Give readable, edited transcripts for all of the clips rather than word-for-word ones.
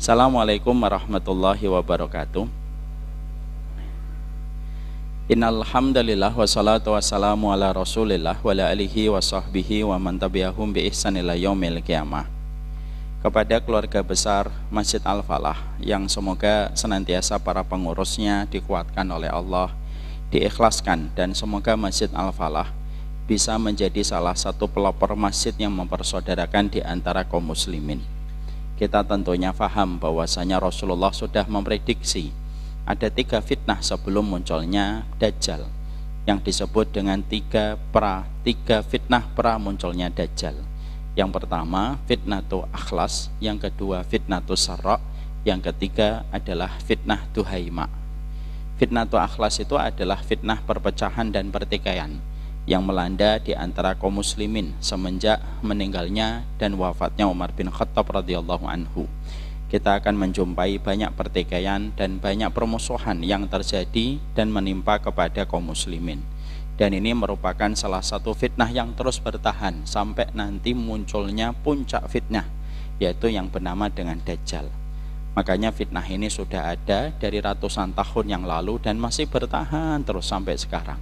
Assalamualaikum warahmatullahi wabarakatuh. Innal hamdalillah wassalatu wassalamu ala Rasulillah wa ala alihi wa sahbihi wa man tabi'ahum bi ihsan ila yaumil qiyamah. Kepada keluarga besar Masjid Al-Falah yang semoga senantiasa para pengurusnya dikuatkan oleh Allah, diikhlaskan, dan semoga Masjid Al-Falah bisa menjadi salah satu pelopor masjid yang mempersaudarakan di antara kaum muslimin. Kita tentunya faham bahwasanya Rasulullah sudah memprediksi ada 3 fitnah sebelum munculnya Dajjal, yang disebut dengan 3 fitnah pra munculnya Dajjal. Yang pertama fitnatu akhlas, yang kedua fitnatu sarra, yang ketiga adalah fitnah tuhaima. Fitnatu akhlas itu adalah fitnah perpecahan dan pertikaian yang melanda di antara kaum muslimin semenjak meninggalnya dan wafatnya Umar bin Khattab radhiyallahu anhu. Kita akan menjumpai banyak pertikaian dan banyak permusuhan yang terjadi dan menimpa kepada kaum muslimin. Dan ini merupakan salah satu fitnah yang terus bertahan sampai nanti munculnya puncak fitnah, yaitu yang bernama dengan Dajjal. Makanya fitnah ini sudah ada dari ratusan tahun yang lalu dan masih bertahan terus sampai sekarang.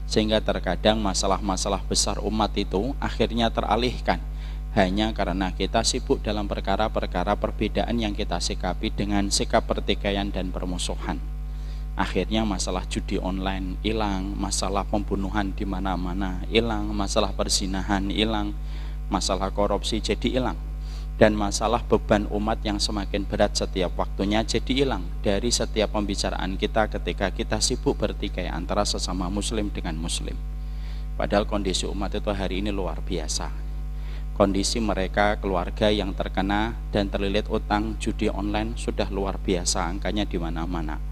Sehingga terkadang masalah-masalah besar umat itu akhirnya teralihkan hanya karena kita sibuk dalam perkara-perkara perbedaan yang kita sikapi dengan sikap pertikaian dan permusuhan. Akhirnya masalah judi online hilang, masalah pembunuhan di mana-mana hilang, masalah perzinahan hilang, masalah korupsi jadi hilang, dan masalah beban umat yang semakin berat setiap waktunya jadi hilang dari setiap pembicaraan kita ketika kita sibuk bertikai antara sesama muslim dengan muslim. Padahal kondisi umat itu hari ini luar biasa. Kondisi mereka, keluarga yang terkena dan terlilit utang judi online sudah luar biasa, angkanya di mana-mana.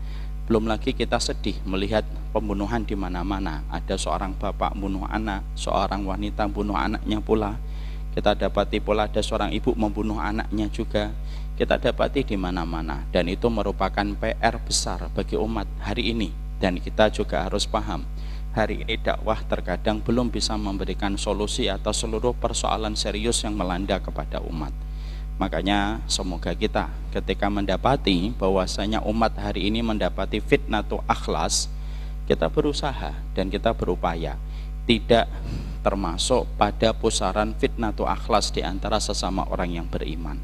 Belum lagi kita sedih melihat pembunuhan di mana-mana. Ada seorang bapak bunuh anak, seorang wanita bunuh anaknya pula. Kita dapati pula ada seorang ibu membunuh anaknya juga. Kita dapati di mana-mana, dan itu merupakan PR besar bagi umat hari ini. Dan kita juga harus paham, hari ini dakwah terkadang belum bisa memberikan solusi atas seluruh persoalan serius yang melanda kepada umat. Makanya semoga kita ketika mendapati bahwasanya umat hari ini mendapati fitnatu akhlas, kita berusaha dan kita berupaya tidak termasuk pada pusaran fitnatu akhlas di antara sesama orang yang beriman.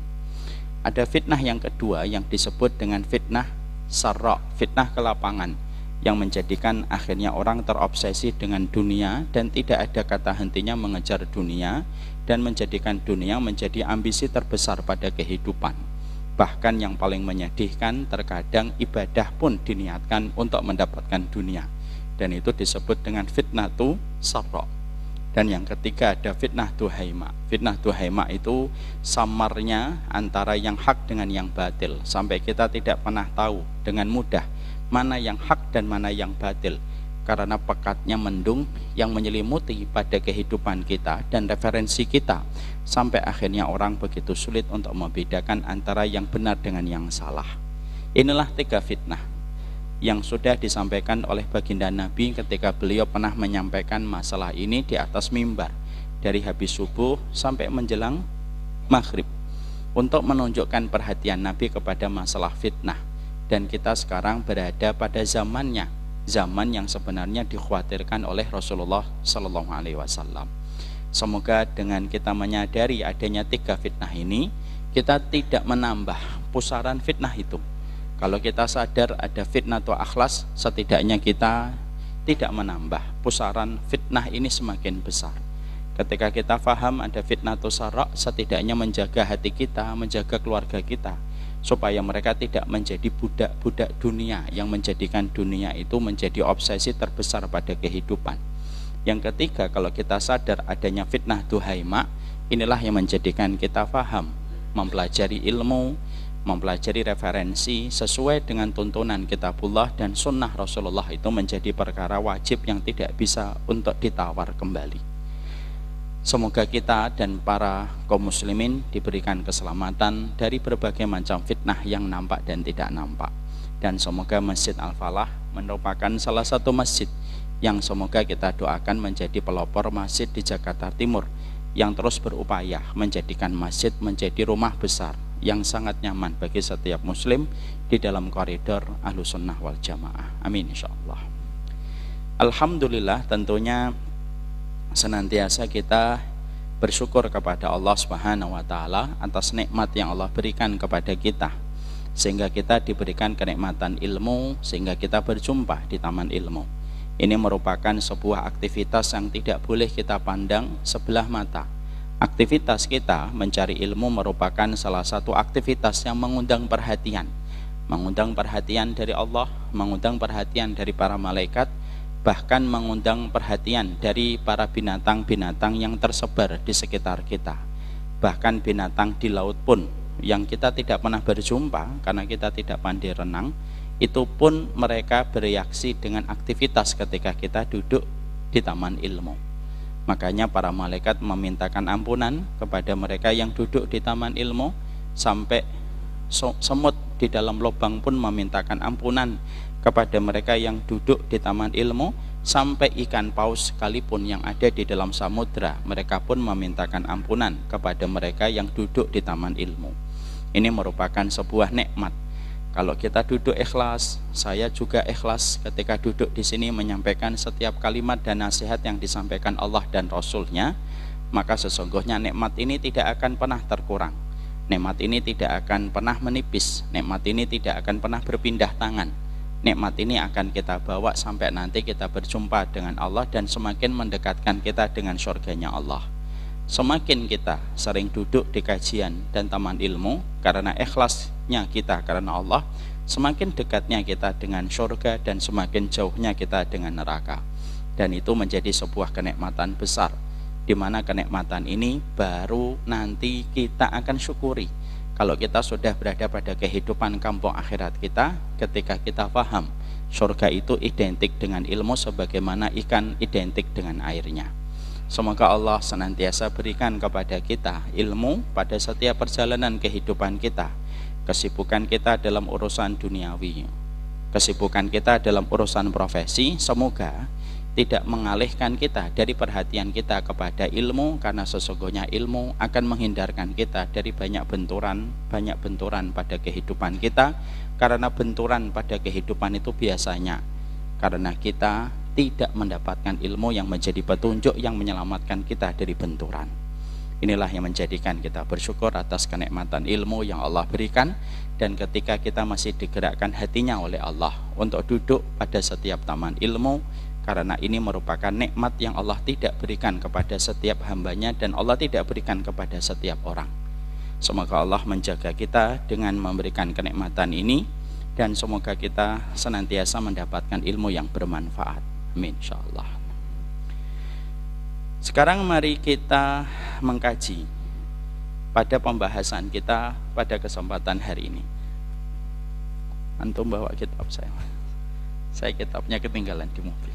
Ada fitnah yang kedua yang disebut dengan fitnah sarra, fitnah kelapangan, yang menjadikan akhirnya orang terobsesi dengan dunia dan tidak ada kata hentinya mengejar dunia, dan menjadikan dunia menjadi ambisi terbesar pada kehidupan. Bahkan yang paling menyedihkan, terkadang ibadah pun diniatkan untuk mendapatkan dunia, dan itu disebut dengan fitnatu sarra. Dan yang ketiga ada fitnah tuhaima. Fitnah tuhaima itu samarnya antara yang hak dengan yang batil, sampai kita tidak pernah tahu dengan mudah mana yang hak dan mana yang batil, karena pekatnya mendung yang menyelimuti pada kehidupan kita dan referensi kita, sampai akhirnya orang begitu sulit untuk membedakan antara yang benar dengan yang salah. Inilah 3 fitnah yang sudah disampaikan oleh baginda Nabi ketika beliau pernah menyampaikan masalah ini di atas mimbar dari habis subuh sampai menjelang maghrib, untuk menunjukkan perhatian Nabi kepada masalah fitnah. Dan kita sekarang berada pada zamannya, zaman yang sebenarnya dikhawatirkan oleh Rasulullah Sallallahu Alaihi Wasallam. Semoga dengan kita menyadari adanya 3 fitnah ini, kita tidak menambah pusaran fitnah itu. Kalau kita sadar ada fitnah atau akhlas, setidaknya kita tidak menambah pusaran fitnah ini semakin besar. Ketika kita faham ada fitnah atau sarra, setidaknya menjaga hati kita, menjaga keluarga kita, supaya mereka tidak menjadi budak-budak dunia yang menjadikan dunia itu menjadi obsesi terbesar pada kehidupan. Yang ketiga, kalau kita sadar adanya fitnah tuhaima, inilah yang menjadikan kita faham, mempelajari ilmu, mempelajari referensi sesuai dengan tuntunan kitabullah dan sunnah Rasulullah itu menjadi perkara wajib yang tidak bisa untuk ditawar kembali. Semoga kita dan para kaum muslimin diberikan keselamatan dari berbagai macam fitnah yang nampak dan tidak nampak. Dan semoga Masjid Al-Falah merupakan salah satu masjid yang semoga kita doakan menjadi pelopor masjid di Jakarta Timur, yang terus berupaya menjadikan masjid menjadi rumah besar yang sangat nyaman bagi setiap muslim di dalam koridor Ahlussunnah wal Jamaah. Amin insyaallah. Alhamdulillah, tentunya senantiasa kita bersyukur kepada Allah Subhanahu wa taala atas nikmat yang Allah berikan kepada kita, sehingga kita diberikan kenikmatan ilmu, sehingga kita berjumpa di taman ilmu. Ini merupakan sebuah aktivitas yang tidak boleh kita pandang sebelah mata. Aktivitas kita mencari ilmu merupakan salah satu aktivitas yang mengundang perhatian dari Allah, mengundang perhatian dari para malaikat, bahkan mengundang perhatian dari para binatang-binatang yang tersebar di sekitar kita. Bahkan binatang di laut pun yang kita tidak pernah berjumpa karena kita tidak pandai renang, itu pun mereka bereaksi dengan aktivitas ketika kita duduk di taman ilmu. Makanya para malaikat memintakan ampunan kepada mereka yang duduk di taman ilmu, sampai semut di dalam lubang pun memintakan ampunan kepada mereka yang duduk di taman ilmu, sampai ikan paus sekalipun yang ada di dalam samudra, mereka pun memintakan ampunan kepada mereka yang duduk di taman ilmu. Ini merupakan sebuah nikmat. Kalau kita duduk ikhlas, saya juga ikhlas ketika duduk di sini menyampaikan setiap kalimat dan nasihat yang disampaikan Allah dan Rasul-Nya, maka sesungguhnya nikmat ini tidak akan pernah terkurang. Nikmat ini tidak akan pernah menipis. Nikmat ini tidak akan pernah berpindah tangan. Nikmat ini akan kita bawa sampai nanti kita berjumpa dengan Allah dan semakin mendekatkan kita dengan surganya Allah. Semakin kita sering duduk di kajian dan taman ilmu karena ikhlasnya kita karena Allah, semakin dekatnya kita dengan surga dan semakin jauhnya kita dengan neraka. Dan itu menjadi sebuah kenikmatan besar, di mana kenikmatan ini baru nanti kita akan syukuri kalau kita sudah berada pada kehidupan kampung akhirat kita, ketika kita paham surga itu identik dengan ilmu sebagaimana ikan identik dengan airnya. Semoga Allah senantiasa berikan kepada kita ilmu pada setiap perjalanan kehidupan kita. Kesibukan kita dalam urusan duniawi, kesibukan kita dalam urusan profesi, semoga tidak mengalihkan kita dari perhatian kita kepada ilmu, karena sesungguhnya ilmu akan menghindarkan kita dari banyak benturan pada kehidupan kita, karena benturan pada kehidupan itu biasanya karena kita tidak mendapatkan ilmu yang menjadi petunjuk yang menyelamatkan kita dari benturan. Inilah yang menjadikan kita bersyukur atas kenikmatan ilmu yang Allah berikan, dan ketika kita masih digerakkan hatinya oleh Allah untuk duduk pada setiap taman ilmu, karena ini merupakan nikmat yang Allah tidak berikan kepada setiap hambanya dan Allah tidak berikan kepada setiap orang. Semoga Allah menjaga kita dengan memberikan kenikmatan ini, dan semoga kita senantiasa mendapatkan ilmu yang bermanfaat. Amin insyaallah. Sekarang mari kita mengkaji pada pembahasan kita pada kesempatan hari ini. Antum bawa kitab saya. Saya kitabnya ketinggalan di mobil.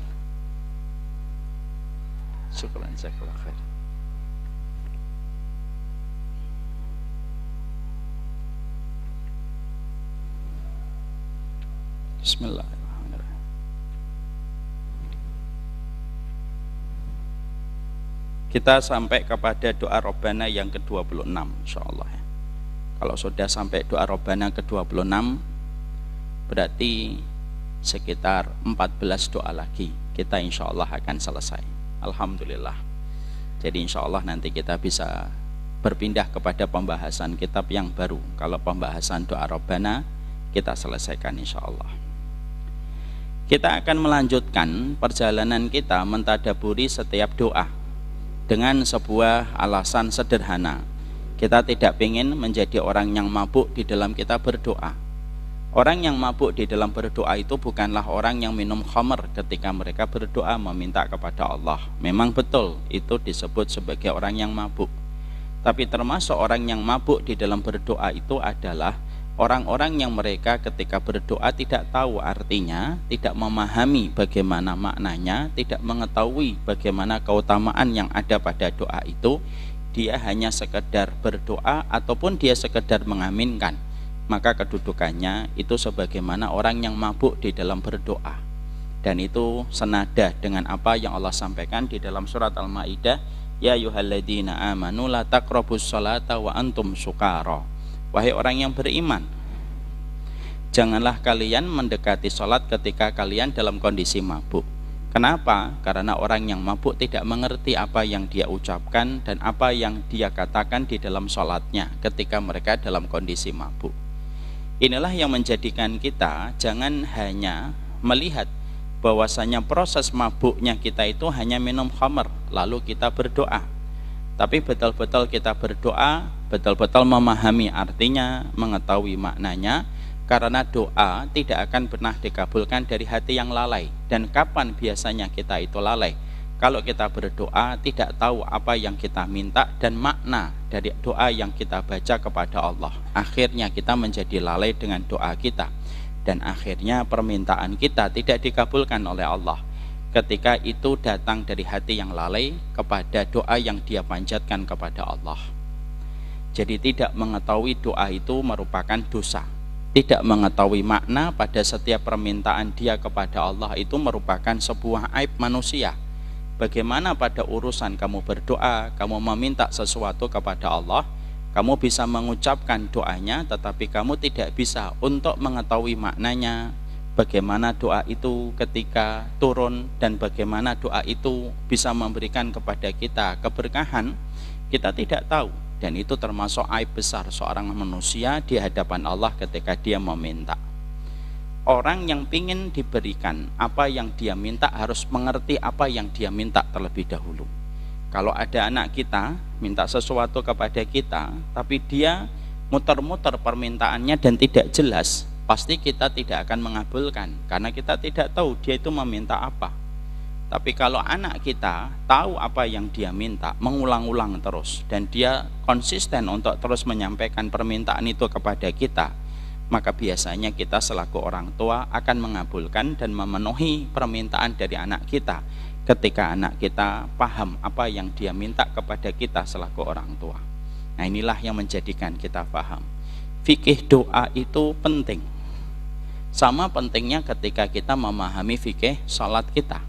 Syukran, jazakallahu khair. Bismillahirrahmanirrahim. Kita sampai kepada doa Robbana yang ke-26 insyaallah. Kalau sudah sampai doa Robbana ke-26, berarti sekitar 14 doa lagi kita insyaallah akan selesai. Alhamdulillah. Jadi insyaallah nanti kita bisa berpindah kepada pembahasan kitab yang baru. Kalau pembahasan doa Robbana kita selesaikan insyaallah. Kita akan melanjutkan perjalanan kita mentadaburi setiap doa dengan sebuah alasan sederhana. Kita tidak ingin menjadi orang yang mabuk di dalam kita berdoa. Orang yang mabuk di dalam berdoa itu bukanlah orang yang minum khamr ketika mereka berdoa meminta kepada Allah. Memang betul itu disebut sebagai orang yang mabuk. Tapi termasuk orang yang mabuk di dalam berdoa itu adalah orang-orang yang mereka ketika berdoa tidak tahu artinya, tidak memahami bagaimana maknanya, tidak mengetahui bagaimana keutamaan yang ada pada doa itu. Dia hanya sekedar berdoa ataupun dia sekedar mengaminkan, maka kedudukannya itu sebagaimana orang yang mabuk di dalam berdoa. Dan itu senada dengan apa yang Allah sampaikan di dalam surat Al-Maidah, ya ayyuhalladzina amanu la taqrabus sholata wa antum sukara. Wahai orang yang beriman, janganlah kalian mendekati sholat ketika kalian dalam kondisi mabuk. Kenapa? Karena orang yang mabuk tidak mengerti apa yang dia ucapkan dan apa yang dia katakan di dalam sholatnya ketika mereka dalam kondisi mabuk. Inilah yang menjadikan kita jangan hanya melihat bahwasanya proses mabuknya kita itu hanya minum khamr lalu kita berdoa, tapi betul-betul kita berdoa, betul-betul memahami artinya, mengetahui maknanya. Karena doa tidak akan pernah dikabulkan dari hati yang lalai. Dan kapan biasanya kita itu lalai? Kalau kita berdoa tidak tahu apa yang kita minta dan makna dari doa yang kita baca kepada Allah. Akhirnya kita menjadi lalai dengan doa kita, dan akhirnya permintaan kita tidak dikabulkan oleh Allah ketika itu datang dari hati yang lalai kepada doa yang dia panjatkan kepada Allah. Jadi tidak mengetahui doa itu merupakan dosa. Tidak mengetahui makna pada setiap permintaan dia kepada Allah itu merupakan sebuah aib manusia. Bagaimana pada urusan kamu berdoa, kamu meminta sesuatu kepada Allah, kamu bisa mengucapkan doanya, tetapi kamu tidak bisa untuk mengetahui maknanya, bagaimana doa itu ketika turun, dan bagaimana doa itu bisa memberikan kepada kita keberkahan, kita tidak tahu. Dan itu termasuk aib besar seorang manusia di hadapan Allah ketika dia meminta. Orang yang ingin diberikan apa yang dia minta harus mengerti apa yang dia minta terlebih dahulu. Kalau ada anak kita minta sesuatu kepada kita, tapi dia muter-muter permintaannya dan tidak jelas, pasti kita tidak akan mengabulkan, karena kita tidak tahu dia itu meminta apa. Tapi kalau anak kita tahu apa yang dia minta, mengulang-ulang terus, dan dia konsisten untuk terus menyampaikan permintaan itu kepada kita, maka biasanya kita selaku orang tua akan mengabulkan dan memenuhi permintaan dari anak kita ketika anak kita paham apa yang dia minta kepada kita selaku orang tua. Nah, inilah yang menjadikan kita paham fikih doa itu penting. Sama pentingnya ketika kita memahami fikih salat kita,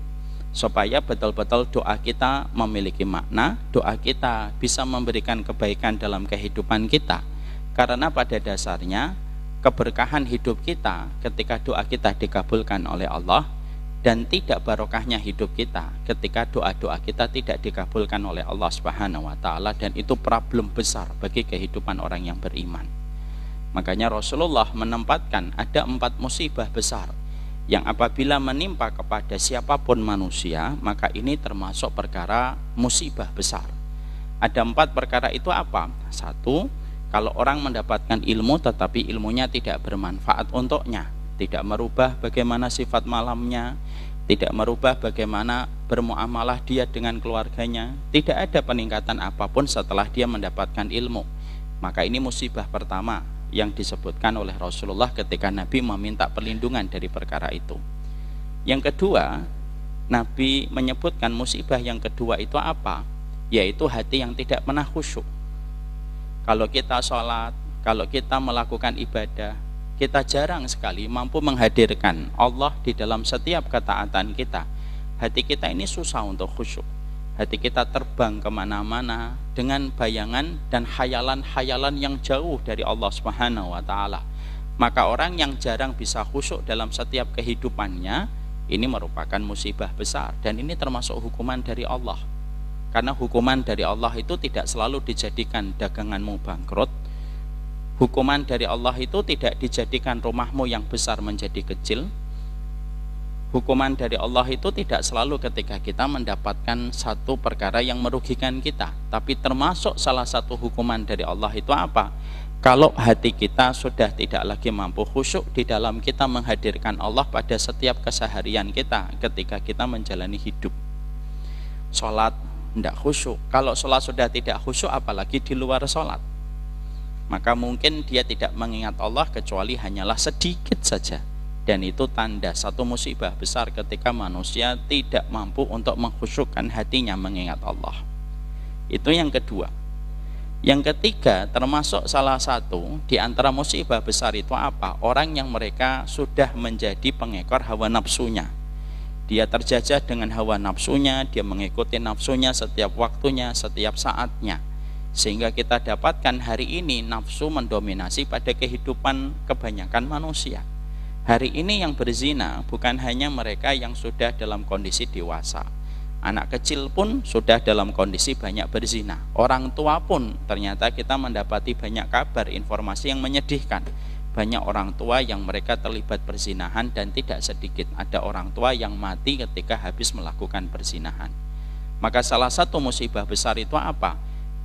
supaya betul-betul doa kita memiliki makna, doa kita bisa memberikan kebaikan dalam kehidupan kita. Karena pada dasarnya keberkahan hidup kita ketika doa kita dikabulkan oleh Allah, dan tidak barokahnya hidup kita ketika doa-doa kita tidak dikabulkan oleh Allah Subhanahu wa taala, dan itu problem besar bagi kehidupan orang yang beriman. Makanya Rasulullah menempatkan ada 4 musibah besar yang apabila menimpa kepada siapapun manusia, maka ini termasuk perkara musibah besar. Ada 4 perkara itu apa? 1, kalau orang mendapatkan ilmu tetapi ilmunya tidak bermanfaat untuknya, tidak merubah bagaimana sifat malamnya, tidak merubah bagaimana bermuamalah dia dengan keluarganya, tidak ada peningkatan apapun setelah dia mendapatkan ilmu, maka ini musibah pertama yang disebutkan oleh Rasulullah ketika Nabi meminta perlindungan dari perkara itu. Yang kedua, Nabi menyebutkan musibah yang kedua itu apa? Yaitu hati yang tidak pernah khusyuk. Kalau kita sholat, kalau kita melakukan ibadah, kita jarang sekali mampu menghadirkan Allah di dalam setiap ketaatan kita. Hati kita ini susah untuk khusyuk. Hati kita terbang kemana-mana dengan bayangan dan khayalan-khayalan yang jauh dari Allah Subhanahu wa ta'ala. Maka orang yang jarang bisa khusyuk dalam setiap kehidupannya, ini merupakan musibah besar, dan ini termasuk hukuman dari Allah. Karena hukuman dari Allah itu tidak selalu dijadikan daganganmu bangkrut. Hukuman dari Allah itu tidak dijadikan rumahmu yang besar menjadi kecil. Hukuman dari Allah itu tidak selalu ketika kita mendapatkan satu perkara yang merugikan kita. Tapi termasuk salah satu hukuman dari Allah itu apa? Kalau hati kita sudah tidak lagi mampu khusyuk di dalam kita menghadirkan Allah pada setiap keseharian kita ketika kita menjalani hidup. Sholat tidak khusyuk. Kalau sholat sudah tidak khusyuk, apalagi di luar sholat, maka mungkin dia tidak mengingat Allah kecuali hanyalah sedikit saja. Dan itu tanda satu musibah besar ketika manusia tidak mampu untuk mengkhusyukkan hatinya mengingat Allah. Itu yang kedua. Yang ketiga, termasuk salah satu di antara musibah besar itu apa? Orang yang mereka sudah menjadi pengekor hawa nafsunya. Dia terjajah dengan hawa nafsunya, dia mengikuti nafsunya setiap waktunya, setiap saatnya. Sehingga kita dapatkan hari ini nafsu mendominasi pada kehidupan kebanyakan manusia. Hari ini yang berzina bukan hanya mereka yang sudah dalam kondisi dewasa. Anak kecil pun sudah dalam kondisi banyak berzina. Orang tua pun ternyata kita mendapati banyak kabar, informasi yang menyedihkan. Banyak orang tua yang mereka terlibat perzinahan, dan tidak sedikit ada orang tua yang mati ketika habis melakukan perzinahan. Maka salah satu musibah besar itu apa?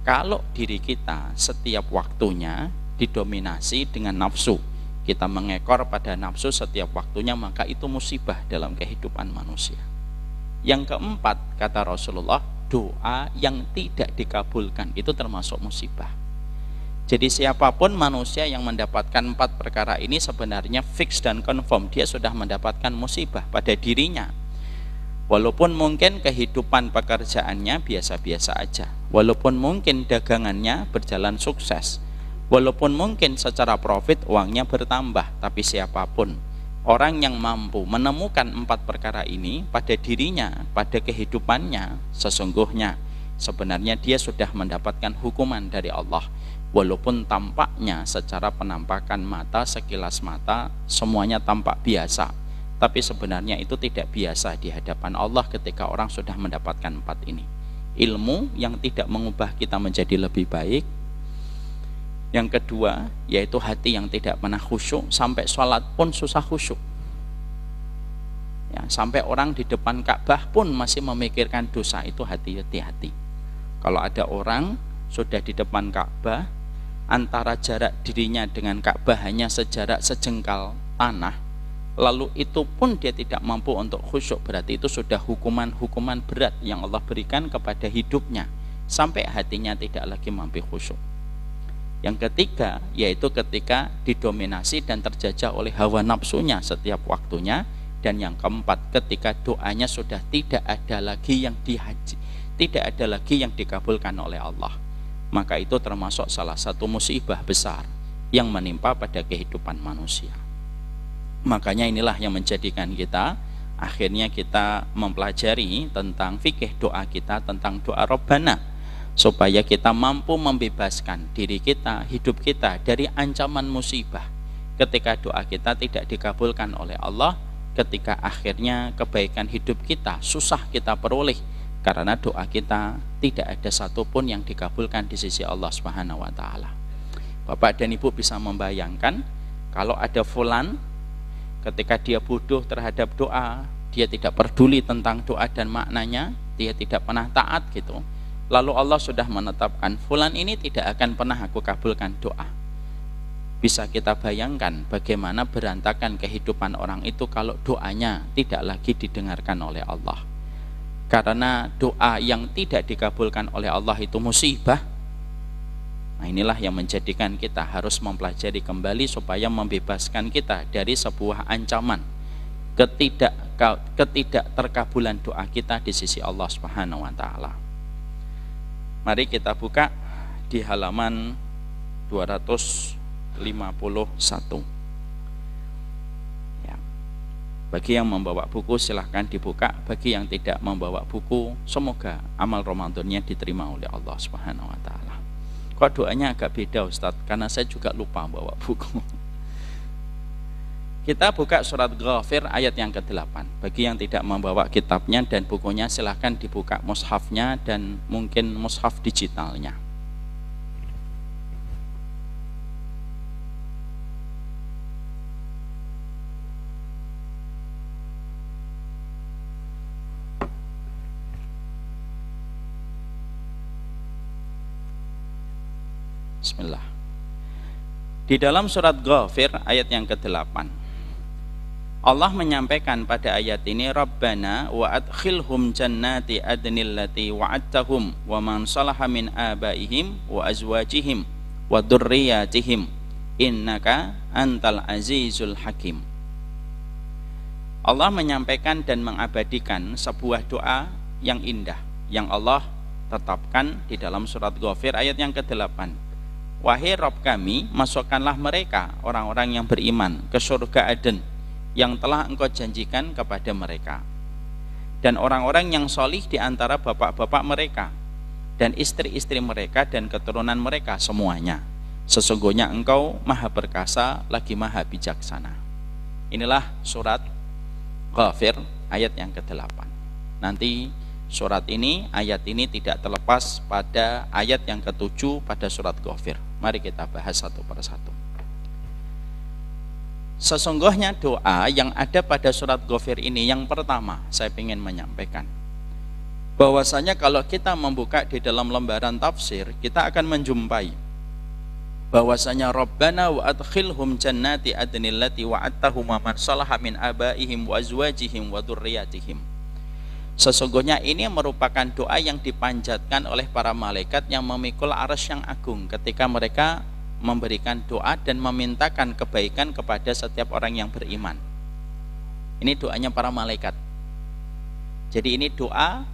Kalau diri kita setiap waktunya didominasi dengan nafsu, kita mengekor pada nafsu setiap waktunya, maka itu musibah dalam kehidupan manusia. Yang keempat, kata Rasulullah, doa yang tidak dikabulkan itu termasuk musibah. Jadi siapapun manusia yang mendapatkan 4 perkara ini sebenarnya fix dan confirm dia sudah mendapatkan musibah pada dirinya. Walaupun mungkin kehidupan pekerjaannya biasa-biasa aja, walaupun mungkin dagangannya berjalan sukses, walaupun mungkin secara profit uangnya bertambah, tapi siapapun orang yang mampu menemukan 4 perkara ini pada dirinya, pada kehidupannya, sesungguhnya sebenarnya dia sudah mendapatkan hukuman dari Allah. Walaupun tampaknya secara penampakan mata, sekilas mata semuanya tampak biasa, tapi sebenarnya itu tidak biasa di hadapan Allah ketika orang sudah mendapatkan 4 ini. Ilmu yang tidak mengubah kita menjadi lebih baik. Yang kedua, yaitu hati yang tidak pernah khusyuk, sampai sholat pun susah khusyuk. Ya, sampai orang di depan Ka'bah pun masih memikirkan dosa, itu hati-hati. Kalau ada orang sudah di depan Ka'bah, antara jarak dirinya dengan Ka'bah hanya sejarak sejengkal tanah, lalu itu pun dia tidak mampu untuk khusyuk, berarti itu sudah hukuman berat yang Allah berikan kepada hidupnya, sampai hatinya tidak lagi mampu khusyuk. Yang ketiga, yaitu ketika didominasi dan terjajah oleh hawa nafsunya setiap waktunya. Dan yang keempat, ketika doanya sudah tidak ada lagi yang dikabulkan oleh Allah. Maka itu termasuk salah satu musibah besar yang menimpa pada kehidupan manusia. Makanya inilah yang menjadikan kita akhirnya kita mempelajari tentang fikih doa kita, tentang doa Rabbana, supaya kita mampu membebaskan diri kita, hidup kita dari ancaman musibah ketika doa kita tidak dikabulkan oleh Allah, ketika akhirnya kebaikan hidup kita susah kita peroleh karena doa kita tidak ada satupun yang dikabulkan di sisi Allah Subhanahu wa taala. Bapak dan Ibu bisa membayangkan kalau ada fulan ketika dia bodoh terhadap doa, dia tidak peduli tentang doa dan maknanya, dia tidak pernah taat gitu. Lalu Allah sudah menetapkan fulan ini tidak akan pernah aku kabulkan doa. Bisa kita bayangkan bagaimana berantakan kehidupan orang itu kalau doanya tidak lagi didengarkan oleh Allah. Karena doa yang tidak dikabulkan oleh Allah itu musibah. Nah, inilah yang menjadikan kita harus mempelajari kembali supaya membebaskan kita dari sebuah ancaman ketidak terkabulan doa kita di sisi Allah Subhanahu wa taala. Mari kita buka di halaman 251. Ya. Bagi yang membawa buku silahkan dibuka, bagi yang tidak membawa buku semoga amal Ramadannya diterima oleh Allah Subhanahu wa taala. Kok doanya agak beda Ustadz? Karena saya juga lupa bawa buku. Kita buka surat Ghafir ayat yang ke-8. Bagi yang tidak membawa kitabnya dan bukunya silahkan dibuka mushafnya dan mungkin mushaf digitalnya. Bismillah. Di dalam surat Ghafir ayat yang ke-8, Allah menyampaikan pada ayat ini, Rabbana wa adkhilhum jannati adnil lati wa'adtahum wa man salaha min abaihim wa azwajihim wa dzurriyyatihim innaka antal azizul hakim. Allah menyampaikan dan mengabadikan sebuah doa yang indah yang Allah tetapkan di dalam surat Ghafir ayat yang ke-8. Wahai Rabb kami, masukkanlah mereka, orang-orang yang beriman, ke surga Aden yang telah Engkau janjikan kepada mereka, dan orang-orang yang solih di antara bapak-bapak mereka, dan istri-istri mereka dan keturunan mereka semuanya. Sesungguhnya Engkau Maha Perkasa lagi Maha Bijaksana. Inilah surat Ghafir ayat yang ke-8. Nanti surat ini, ayat ini tidak terlepas pada ayat yang ke-7 pada surat Ghafir. Mari kita bahas satu persatu. Sesungguhnya doa yang ada pada surat Ghafir ini, yang pertama saya ingin menyampaikan bahwasanya kalau kita membuka di dalam lembaran tafsir, kita akan menjumpai bahwasanya Rabbana wa adkhilhum jannati adnil lati wa'adtahum wa man salaha min abaihim wa azwajihim wa dzurriyyatihim. Sesungguhnya ini merupakan doa yang dipanjatkan oleh para malaikat yang memikul arsy yang agung ketika mereka memberikan doa dan memintakan kebaikan kepada setiap orang yang beriman. Ini doanya para malaikat. Jadi ini doa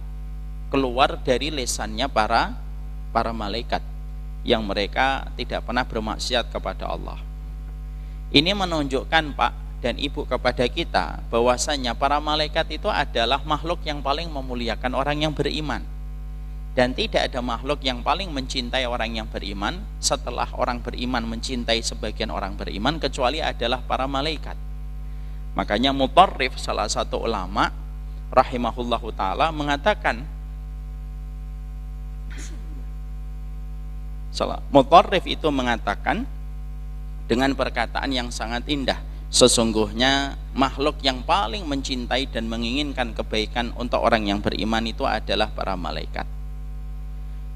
keluar dari lisannya para malaikat yang mereka tidak pernah bermaksiat kepada Allah. Ini menunjukkan Pak dan Ibu kepada kita bahwasanya para malaikat itu adalah makhluk yang paling memuliakan orang yang beriman. Dan tidak ada makhluk yang paling mencintai orang yang beriman setelah orang beriman mencintai sebagian orang beriman, kecuali adalah para malaikat. Makanya Mutarrif, salah satu ulama rahimahullahu ta'ala, mengatakan, Mutarrif itu mengatakan dengan perkataan yang sangat indah, sesungguhnya makhluk yang paling mencintai dan menginginkan kebaikan untuk orang yang beriman itu adalah para malaikat.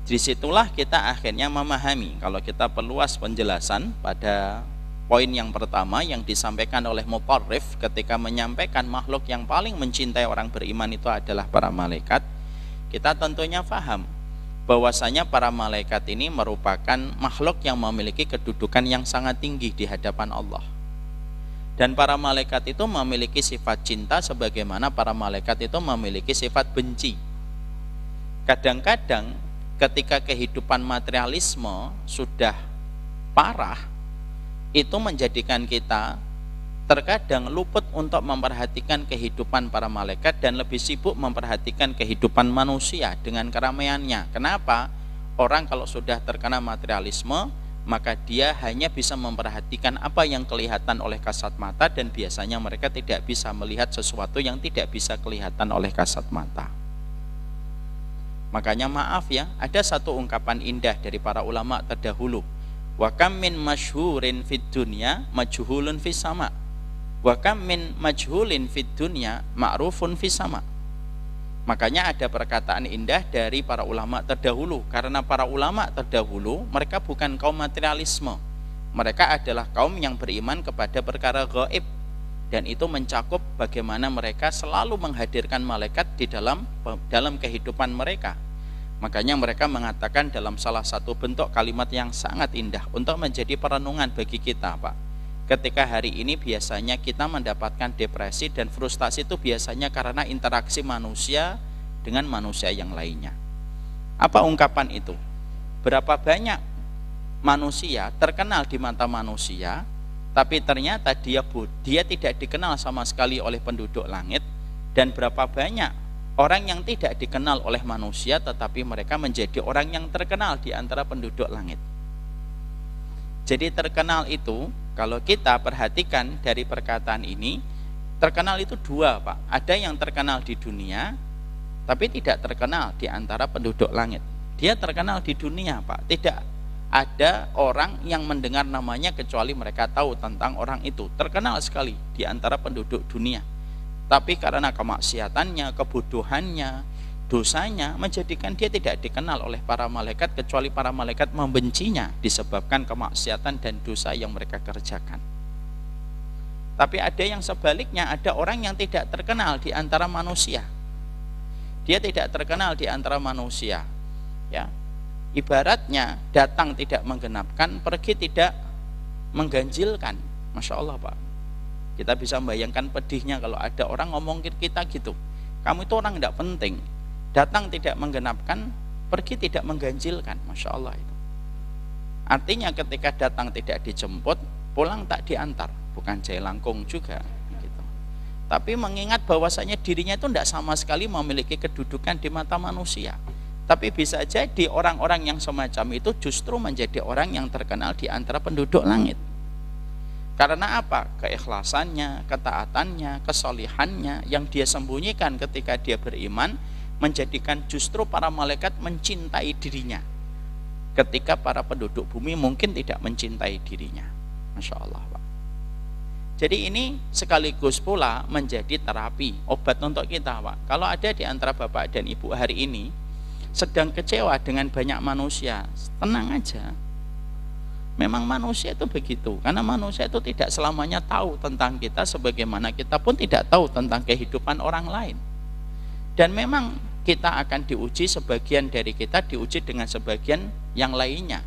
Disitulah kita akhirnya memahami, kalau kita perluas penjelasan pada poin yang pertama yang disampaikan oleh Mutarrif ketika menyampaikan makhluk yang paling mencintai orang beriman itu adalah para malaikat, kita tentunya paham bahwasanya para malaikat ini merupakan makhluk yang memiliki kedudukan yang sangat tinggi di hadapan Allah. Dan para malaikat itu memiliki sifat cinta sebagaimana para malaikat itu memiliki sifat benci. Kadang-kadang ketika kehidupan materialisme sudah parah, itu menjadikan kita terkadang luput untuk memperhatikan kehidupan para malaikat dan lebih sibuk memperhatikan kehidupan manusia dengan keramaiannya. Kenapa? Orang kalau sudah terkena materialisme, maka dia hanya bisa memperhatikan apa yang kelihatan oleh kasat mata, dan biasanya mereka tidak bisa melihat sesuatu yang tidak bisa kelihatan oleh kasat mata. Makanya maaf ya, ada satu ungkapan indah dari para ulama terdahulu. Wa kam min masyhurin fid dunya majhulun fis sama. Wa kam min majhulin fid dunya ma'rufun fis sama. Makanya ada perkataan indah dari para ulama terdahulu, karena para ulama terdahulu mereka bukan kaum materialisme. Mereka adalah kaum yang beriman kepada perkara gaib, dan itu mencakup bagaimana mereka selalu menghadirkan malaikat di dalam kehidupan mereka. Makanya mereka mengatakan dalam salah satu bentuk kalimat yang sangat indah untuk menjadi perenungan bagi kita, Pak. Ketika hari ini biasanya kita mendapatkan depresi dan frustasi itu biasanya karena interaksi manusia dengan manusia yang lainnya. Apa ungkapan itu? Berapa banyak manusia terkenal di mata manusia, tapi ternyata dia tidak dikenal sama sekali oleh penduduk langit, dan berapa banyak orang yang tidak dikenal oleh manusia tetapi mereka menjadi orang yang terkenal di antara penduduk langit. Jadi terkenal itu, kalau kita perhatikan dari perkataan ini, terkenal itu dua, Pak. Ada yang terkenal di dunia tapi tidak terkenal di antara penduduk langit. Dia terkenal di dunia, Pak. Tidak ada orang yang mendengar namanya kecuali mereka tahu tentang orang itu. Terkenal sekali di antara penduduk dunia. Tapi karena kemaksiatannya, kebodohannya, dosanya menjadikan dia tidak dikenal oleh para malaikat, kecuali para malaikat membencinya disebabkan kemaksiatan dan dosa yang mereka kerjakan. Tapi ada yang sebaliknya, ada orang yang tidak terkenal di antara manusia. Dia tidak terkenal di antara manusia, ya. Ibaratnya datang tidak menggenapkan, pergi tidak mengganjilkan. Masya Allah, Pak. Kita bisa membayangkan pedihnya kalau ada orang ngomong kita gitu, kamu itu orang tidak penting, datang tidak menggenapkan, pergi tidak mengganjilkan. Masya Allah itu. Artinya ketika datang tidak dijemput, pulang tak diantar. Bukan jailangkung juga gitu. Tapi mengingat bahwasanya dirinya itu tidak sama sekali memiliki kedudukan di mata manusia. Tapi bisa jadi orang-orang yang semacam itu justru menjadi orang yang terkenal di antara penduduk langit. Karena apa? Keikhlasannya, ketaatannya, kesolihannya yang dia sembunyikan ketika dia beriman menjadikan justru para malaikat mencintai dirinya ketika para penduduk bumi mungkin tidak mencintai dirinya. Masya Allah, Pak. Jadi ini sekaligus pula menjadi terapi, obat untuk kita, Pak. Kalau ada di antara Bapak dan Ibu hari ini sedang kecewa dengan banyak manusia, tenang aja. Memang manusia itu begitu, karena manusia itu tidak selamanya tahu tentang kita sebagaimana kita pun tidak tahu tentang kehidupan orang lain. Dan memang kita akan diuji, sebagian dari kita diuji dengan sebagian yang lainnya.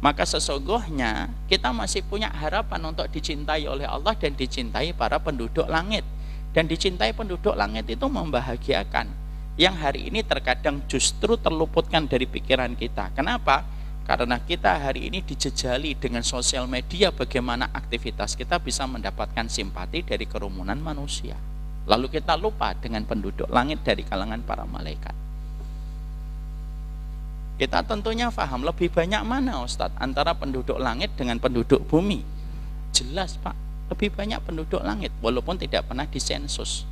Maka sesungguhnya kita masih punya harapan untuk dicintai oleh Allah dan dicintai para penduduk langit. Dan dicintai penduduk langit itu membahagiakan, yang hari ini terkadang justru terluputkan dari pikiran kita. Kenapa? Karena kita hari ini dijejali dengan sosial media bagaimana aktivitas kita bisa mendapatkan simpati dari kerumunan manusia. Lalu kita lupa dengan penduduk langit dari kalangan para malaikat. Kita tentunya paham lebih banyak mana Ustadz antara penduduk langit dengan penduduk bumi. Jelas Pak, lebih banyak penduduk langit walaupun tidak pernah disensus.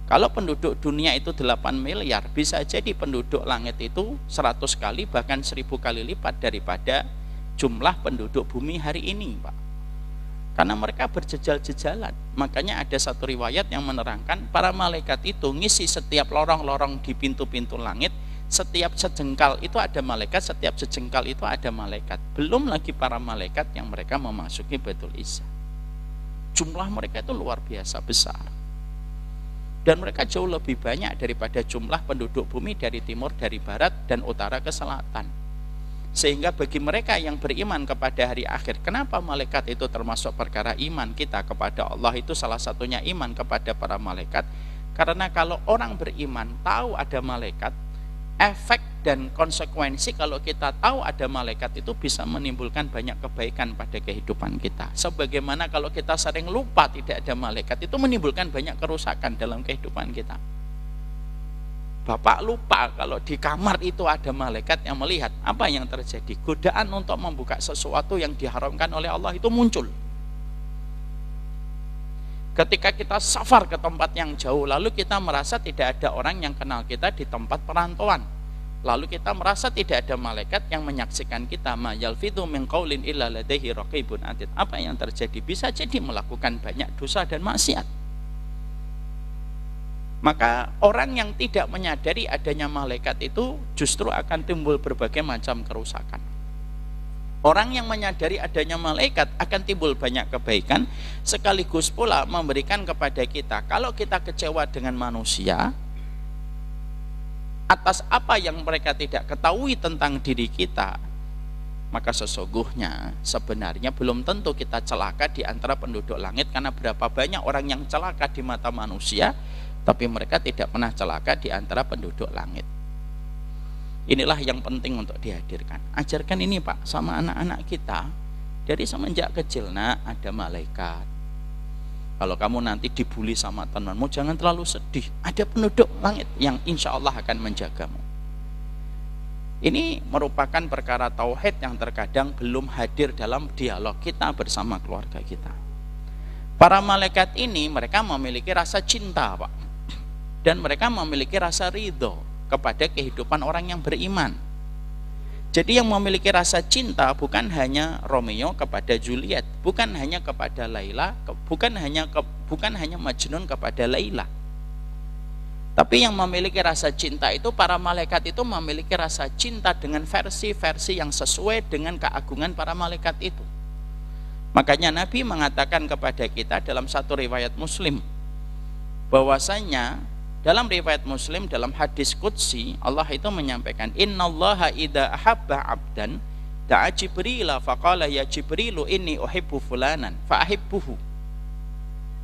Kalau penduduk dunia itu 8 miliar, bisa jadi penduduk langit itu 100 kali bahkan 1000 kali lipat daripada jumlah penduduk bumi hari ini, Pak. Karena mereka berjejal-jejalan. Makanya ada satu riwayat yang menerangkan para malaikat itu ngisi setiap lorong-lorong di pintu-pintu langit. Setiap sejengkal itu ada malaikat, setiap sejengkal itu ada malaikat. Belum lagi para malaikat yang mereka memasuki Baitul Izzah. Jumlah mereka itu luar biasa besar. Dan mereka jauh lebih banyak daripada jumlah penduduk bumi dari timur, dari barat, dan utara ke selatan. Sehingga bagi mereka yang beriman kepada hari akhir, kenapa malaikat itu termasuk perkara iman kita kepada Allah, itu salah satunya iman kepada para malaikat. Karena kalau orang beriman tahu ada malaikat, efek dan konsekuensi kalau kita tahu ada malaikat itu bisa menimbulkan banyak kebaikan pada kehidupan kita. Sebagaimana kalau kita sering lupa tidak ada malaikat, itu menimbulkan banyak kerusakan dalam kehidupan kita. Bapak lupa kalau di kamar itu ada malaikat yang melihat, apa yang terjadi? Godaan untuk membuka sesuatu yang diharamkan oleh Allah itu muncul. Ketika kita safar ke tempat yang jauh, lalu kita merasa tidak ada orang yang kenal kita di tempat perantauan, lalu kita merasa tidak ada malaikat yang menyaksikan kita, ma yalfidhu min qaulin illa ladaihi raqibun atid. Apa yang terjadi? Bisa jadi melakukan banyak dosa dan maksiat. Maka orang yang tidak menyadari adanya malaikat itu justru akan timbul berbagai macam kerusakan. Orang yang menyadari adanya malaikat akan timbul banyak kebaikan, sekaligus pula memberikan kepada kita, kalau kita kecewa dengan manusia atas apa yang mereka tidak ketahui tentang diri kita, maka sesungguhnya sebenarnya belum tentu kita celaka di antara penduduk langit. Karena berapa banyak orang yang celaka di mata manusia, tapi mereka tidak pernah celaka di antara penduduk langit. Inilah yang penting untuk dihadirkan. Ajarkan ini Pak sama anak-anak kita dari semenjak kecil. Nah, ada malaikat. Kalau kamu nanti dibully sama temanmu, jangan terlalu sedih. Ada penduduk langit yang insya Allah akan menjagamu. Ini merupakan perkara tauhid yang terkadang belum hadir dalam dialog kita bersama keluarga kita. Para malaikat ini mereka memiliki rasa cinta Pak, dan mereka memiliki rasa ridho kepada kehidupan orang yang beriman. Jadi yang memiliki rasa cinta bukan hanya Romeo kepada Juliet, bukan hanya kepada Laila, bukan hanya Majnun kepada Laila. Tapi yang memiliki rasa cinta itu, para malaikat itu memiliki rasa cinta dengan versi-versi yang sesuai dengan keagungan para malaikat itu. Makanya Nabi mengatakan kepada kita dalam satu riwayat Muslim, bahwasanya dalam riwayat Muslim, dalam hadis qudsi, Allah itu menyampaikan, innallaha idza ahabba 'abdan da'a Jibrila faqala ya Jibrilu inni uhibbu fulanan fa'ahibbuhu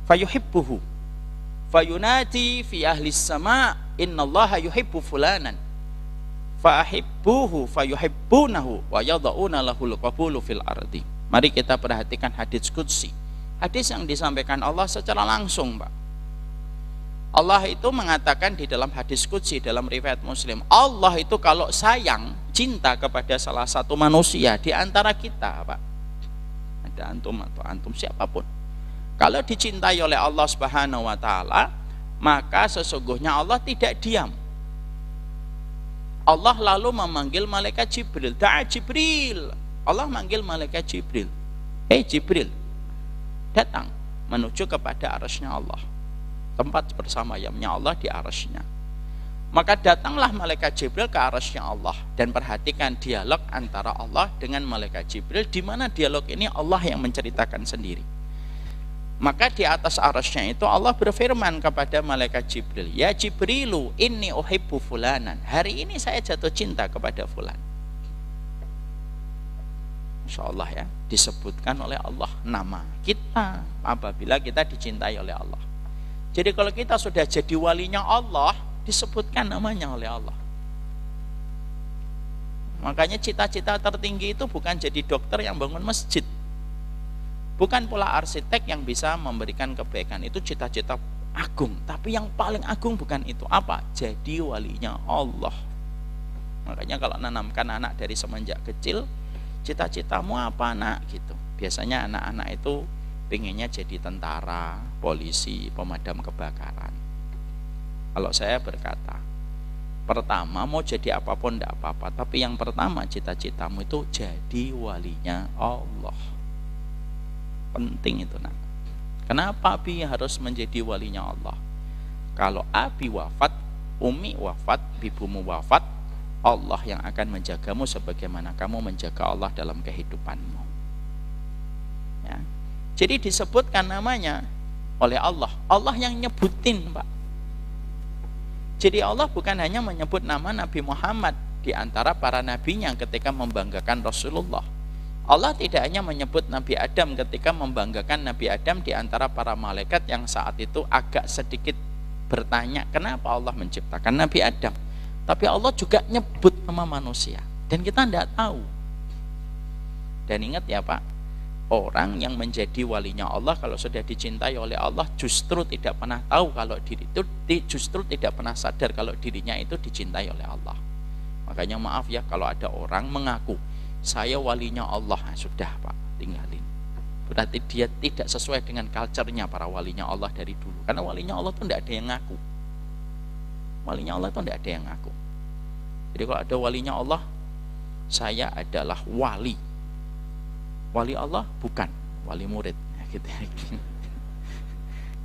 fayuhibbuhu fayunati fi ahli sama innallaha yuhibbu fulanan fa'ahibbuhu fayuhibbunahu wa yadha'una lahul qabulu fil ardi. Mari kita perhatikan hadis qudsi, hadis yang disampaikan Allah secara langsung Pak. Allah itu mengatakan di dalam hadis qudsi dalam riwayat Muslim, Allah itu kalau sayang, cinta kepada salah satu manusia di antara kita, Pak. Ada antum atau antum siapapun. Kalau dicintai oleh Allah Subhanahu wa taala, maka sesungguhnya Allah tidak diam. Allah lalu memanggil malaikat Jibril, da'a Jibril. Allah manggil malaikat Jibril. Hei Jibril, datang menuju kepada arasy-Nya Allah. Tempat bersamayamnya Allah di arasy-Nya. Maka datanglah malaikat Jibril ke arasy-Nya Allah dan perhatikan dialog antara Allah dengan malaikat Jibril, di mana dialog ini Allah yang menceritakan sendiri. Maka di atas arasy-Nya itu Allah berfirman kepada malaikat Jibril, "Ya Jibrilu, inni uhibbu fulanan." Hari ini saya jatuh cinta kepada fulan. Masya Allah ya, disebutkan oleh Allah nama kita apabila kita dicintai oleh Allah. Jadi kalau kita sudah jadi walinya Allah, disebutkan namanya oleh Allah. Makanya cita-cita tertinggi itu bukan jadi dokter yang bangun masjid, bukan pula arsitek yang bisa memberikan kebaikan. Itu cita-cita agung. Tapi yang paling agung bukan itu. Apa? Jadi walinya Allah. Makanya kalau nanamkan anak dari semenjak kecil, cita-citamu apa nak? Gitu. Biasanya anak-anak itu pengennya jadi tentara, polisi, pemadam kebakaran. Kalau saya berkata, pertama mau jadi apapun tidak apa-apa, tapi yang pertama cita-citamu itu jadi walinya Allah. Penting itu nak. Kenapa Abi harus menjadi walinya Allah? Kalau Abi wafat, Umi wafat, ibumu wafat, Allah yang akan menjagamu sebagaimana kamu menjaga Allah dalam kehidupanmu. Ya. Jadi disebutkan namanya oleh Allah. Allah yang nyebutin, Pak. Jadi Allah bukan hanya menyebut nama Nabi Muhammad di antara para nabinya ketika membanggakan Rasulullah. Allah tidak hanya menyebut Nabi Adam ketika membanggakan Nabi Adam di antara para malaikat yang saat itu agak sedikit bertanya kenapa Allah menciptakan Nabi Adam. Tapi Allah juga nyebut nama manusia dan kita tidak tahu. Dan ingat ya Pak, orang yang menjadi walinya Allah kalau sudah dicintai oleh Allah justru tidak pernah tahu kalau diri itu, justru tidak pernah sadar kalau dirinya itu dicintai oleh Allah. Makanya maaf ya kalau ada orang mengaku saya walinya Allah, nah, sudah Pak, tinggalin. Berarti dia tidak sesuai dengan culture-nya para walinya Allah dari dulu. Karena walinya Allah itu tidak ada yang ngaku. Walinya Allah itu tidak ada yang ngaku. Jadi kalau ada walinya Allah, saya adalah wali. Wali Allah bukan wali murid, gitu.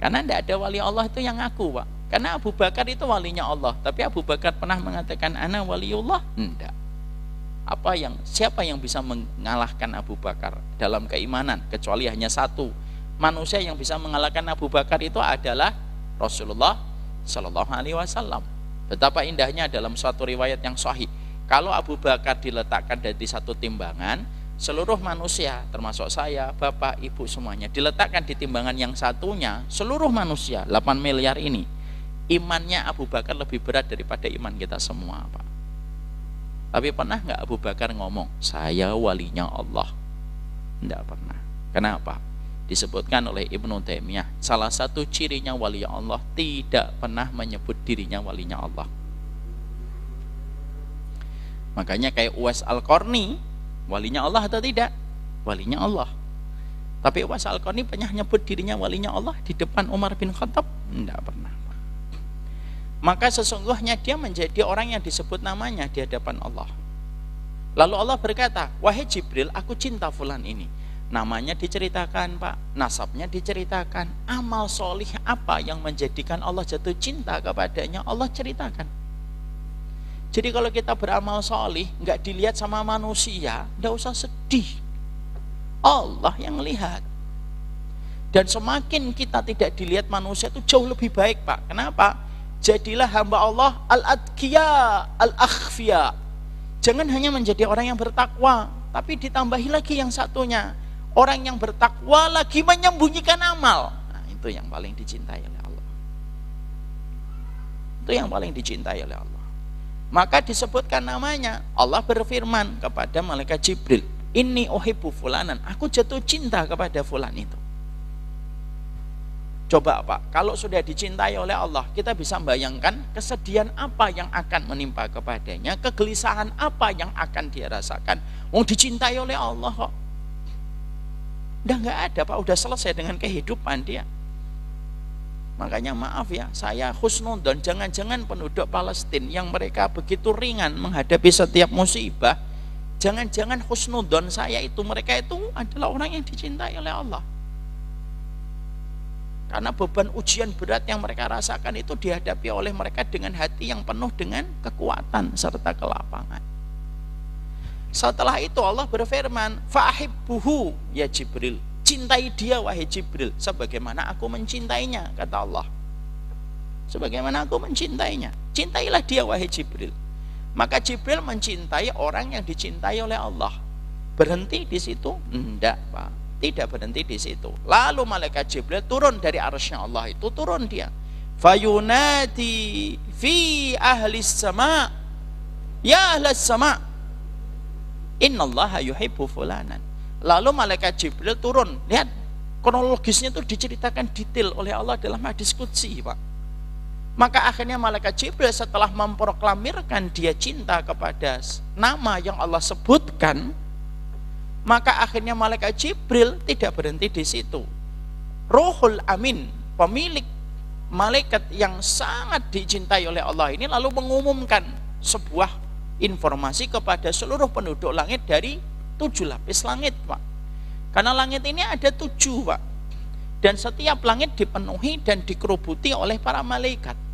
Karena tidak ada wali Allah itu yang ngaku, Pak. Karena Abu Bakar itu walinya Allah, tapi Abu Bakar pernah mengatakan ana waliullah? Tidak. Siapa yang bisa mengalahkan Abu Bakar dalam keimanan kecuali hanya satu manusia yang bisa mengalahkan Abu Bakar itu adalah Rasulullah Shallallahu Alaihi Wasallam. Betapa indahnya dalam suatu riwayat yang sahih, kalau Abu Bakar diletakkan di satu timbangan, seluruh manusia termasuk saya, bapak, ibu semuanya diletakkan di timbangan yang satunya, seluruh manusia 8 miliar ini imannya Abu Bakar lebih berat daripada iman kita semua, Pak. Tapi pernah nggak Abu Bakar ngomong saya walinya Allah? Tidak pernah. Kenapa? Disebutkan oleh Ibnu Taimiyah, salah satu cirinya wali Allah tidak pernah menyebut dirinya walinya Allah. Makanya kayak Uwais Al-Qarni, walinya Allah atau tidak? Walinya Allah. Tapi Uwais Al-Qarni pernah nyebut dirinya walinya Allah di depan Umar bin Khattab? Tidak pernah. Maka sesungguhnya dia menjadi orang yang disebut namanya di hadapan Allah. Lalu Allah berkata, wahai Jibril, aku cinta fulan ini. Namanya diceritakan, Pak, nasabnya diceritakan, amal solih apa yang menjadikan Allah jatuh cinta kepadanya, Allah ceritakan. Jadi kalau kita beramal solih nggak dilihat sama manusia, nggak usah sedih, Allah yang lihat. Dan semakin kita tidak dilihat manusia itu jauh lebih baik, Pak. Kenapa? Jadilah hamba Allah al-adqiya al-akhfiya. Jangan hanya menjadi orang yang bertakwa, tapi ditambahi lagi yang satunya, orang yang bertakwa lagi menyembunyikan amal. Nah, itu yang paling dicintai oleh Allah. Itu yang paling dicintai oleh Allah. Maka disebutkan namanya. Allah berfirman kepada malaikat Jibril, inni uhibbu fulanan, aku jatuh cinta kepada fulan itu. Coba Pak, kalau sudah dicintai oleh Allah, kita bisa bayangkan kesedihan apa yang akan menimpa kepadanya, kegelisahan apa yang akan dia rasakan. Dicintai oleh Allah kok. Udah nggak ada Pak, udah selesai dengan kehidupan dia. Makanya maaf ya, saya husnudon, jangan-jangan penduduk Palestina yang mereka begitu ringan menghadapi setiap musibah, jangan-jangan husnudon saya itu mereka itu adalah orang yang dicintai oleh Allah. Karena beban ujian berat yang mereka rasakan itu dihadapi oleh mereka dengan hati yang penuh dengan kekuatan serta kelapangan. Setelah itu Allah berfirman, fa'ahibbuhu ya Jibril, cintai dia wahai Jibril sebagaimana aku mencintainya, kata Allah. Sebagaimana aku mencintainya, cintailah dia wahai Jibril. Maka Jibril mencintai orang yang dicintai oleh Allah. Berhenti di situ? Enggak Pak, tidak berhenti di situ. Lalu malaikat Jibril turun dari arsy Allah itu, turun dia. Fayunati fi ahlis sama, ya ahlis sama, innallaha yuhibbu fulanan. Lalu malaikat Jibril turun. Lihat kronologisnya itu diceritakan detail oleh Allah dalam hadis qudsi Pak. Maka akhirnya malaikat Jibril setelah memproklamirkan dia cinta kepada nama yang Allah sebutkan, maka akhirnya malaikat Jibril tidak berhenti di situ. Ruhul Amin, pemilik malaikat yang sangat dicintai oleh Allah ini, lalu mengumumkan sebuah informasi kepada seluruh penduduk langit dari 7 lapis langit Pak. Karena langit ini ada 7 Pak, dan setiap langit dipenuhi dan dikerubuti oleh para malaikat.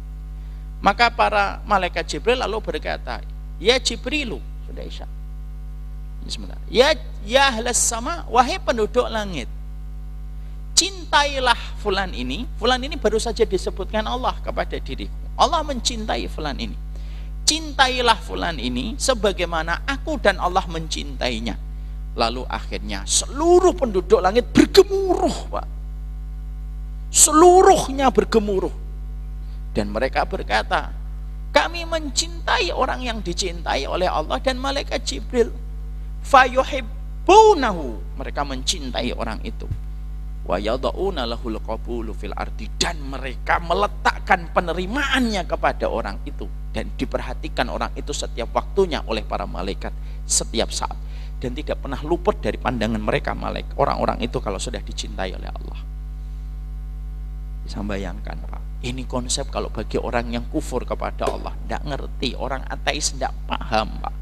Maka para malaikat Jibril lalu berkata, ya Jibrilu, sudah isya, bismillah, ya ahlas sama, wahai penduduk langit, cintailah fulan ini. Fulan ini baru saja disebutkan Allah kepada diriku. Allah mencintai fulan ini. Cintailah fulan ini sebagaimana aku dan Allah mencintainya. Lalu akhirnya seluruh penduduk langit bergemuruh Pak. Seluruhnya bergemuruh. Dan mereka berkata, kami mencintai orang yang dicintai oleh Allah dan malaikat Jibril. Fayuhibbunahu, mereka mencintai orang itu. Wa yada'una lahul qabulu fil ardi, dan mereka meletakkan penerimaannya kepada orang itu, dan diperhatikan orang itu setiap waktunya oleh para malaikat setiap saat, dan tidak pernah luput dari pandangan mereka malaikat orang-orang itu kalau sudah dicintai oleh Allah. Bisa bayangkan Pak, ini konsep kalau bagi orang yang kufur kepada Allah, tidak ngerti, orang ateis tidak paham Pak.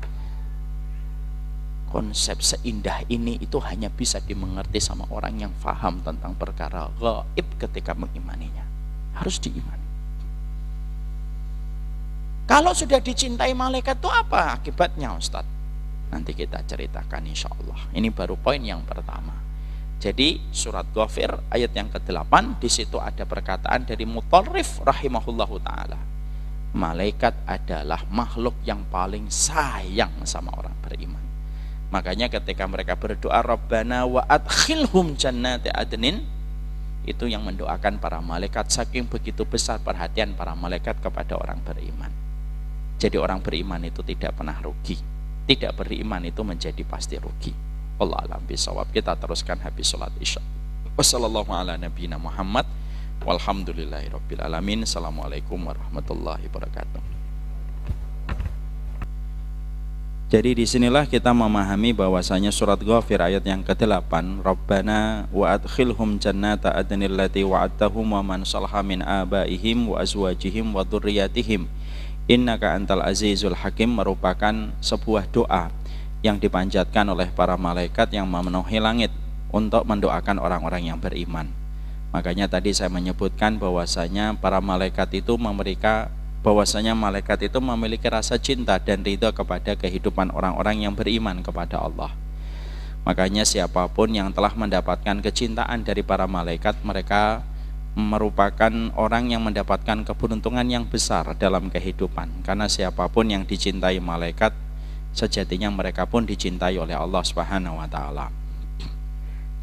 Konsep seindah ini itu hanya bisa dimengerti sama orang yang faham tentang perkara gaib ketika mengimaninya. Harus diimani. Kalau sudah dicintai malaikat itu apa akibatnya Ustaz? Nanti kita ceritakan insya Allah. Ini baru poin yang pertama. Jadi surat Ghafir ayat yang ke-8, di situ ada perkataan dari Mutarrif rahimahullahu ta'ala. Malaikat adalah makhluk yang paling sayang sama orang beriman. Makanya ketika mereka berdoa Rabbana wa adkhilhum jannati adnin, itu yang mendoakan para malaikat, saking begitu besar perhatian para malaikat kepada orang beriman. Jadi orang beriman itu tidak pernah rugi, tidak beriman itu menjadi pasti rugi. Allah alam bisawab. Kita teruskan habis sholat isya. Wassallallahu ala nabiyina Muhammad walhamdulillahirabbil alamin. Assalamualaikum warahmatullahi wabarakatuh. Jadi disinilah kita memahami bahwasanya surat Ghafir ayat yang ke-8, Rabbana wa adkhilhum jannata adnil lati wa'adtahum wa man salaha min abaihim wa azwajihim wa dzurriyyatihim innaka antal azizul hakim, merupakan sebuah doa yang dipanjatkan oleh para malaikat yang memenuhi langit untuk mendoakan orang-orang yang beriman. Makanya tadi saya menyebutkan bahwasanya para malaikat itu malaikat itu memiliki rasa cinta dan ridha kepada kehidupan orang-orang yang beriman kepada Allah. Makanya siapapun yang telah mendapatkan kecintaan dari para malaikat, mereka merupakan orang yang mendapatkan keberuntungan yang besar dalam kehidupan. Karena siapapun yang dicintai malaikat, sejatinya mereka pun dicintai oleh Allah Subhanahu wa taala.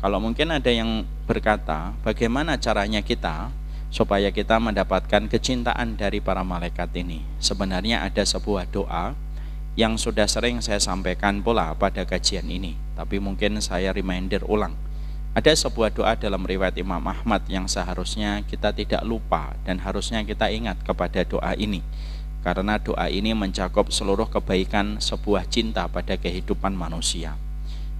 Kalau mungkin ada yang berkata, bagaimana caranya kita supaya kita mendapatkan kecintaan dari para malaikat ini? Sebenarnya ada sebuah doa yang sudah sering saya sampaikan pula pada kajian ini, tapi mungkin saya reminder ulang Ada sebuah doa dalam riwayat Imam Ahmad yang seharusnya kita tidak lupa dan harusnya kita ingat kepada doa ini, karena doa ini mencakup seluruh kebaikan sebuah cinta pada kehidupan manusia,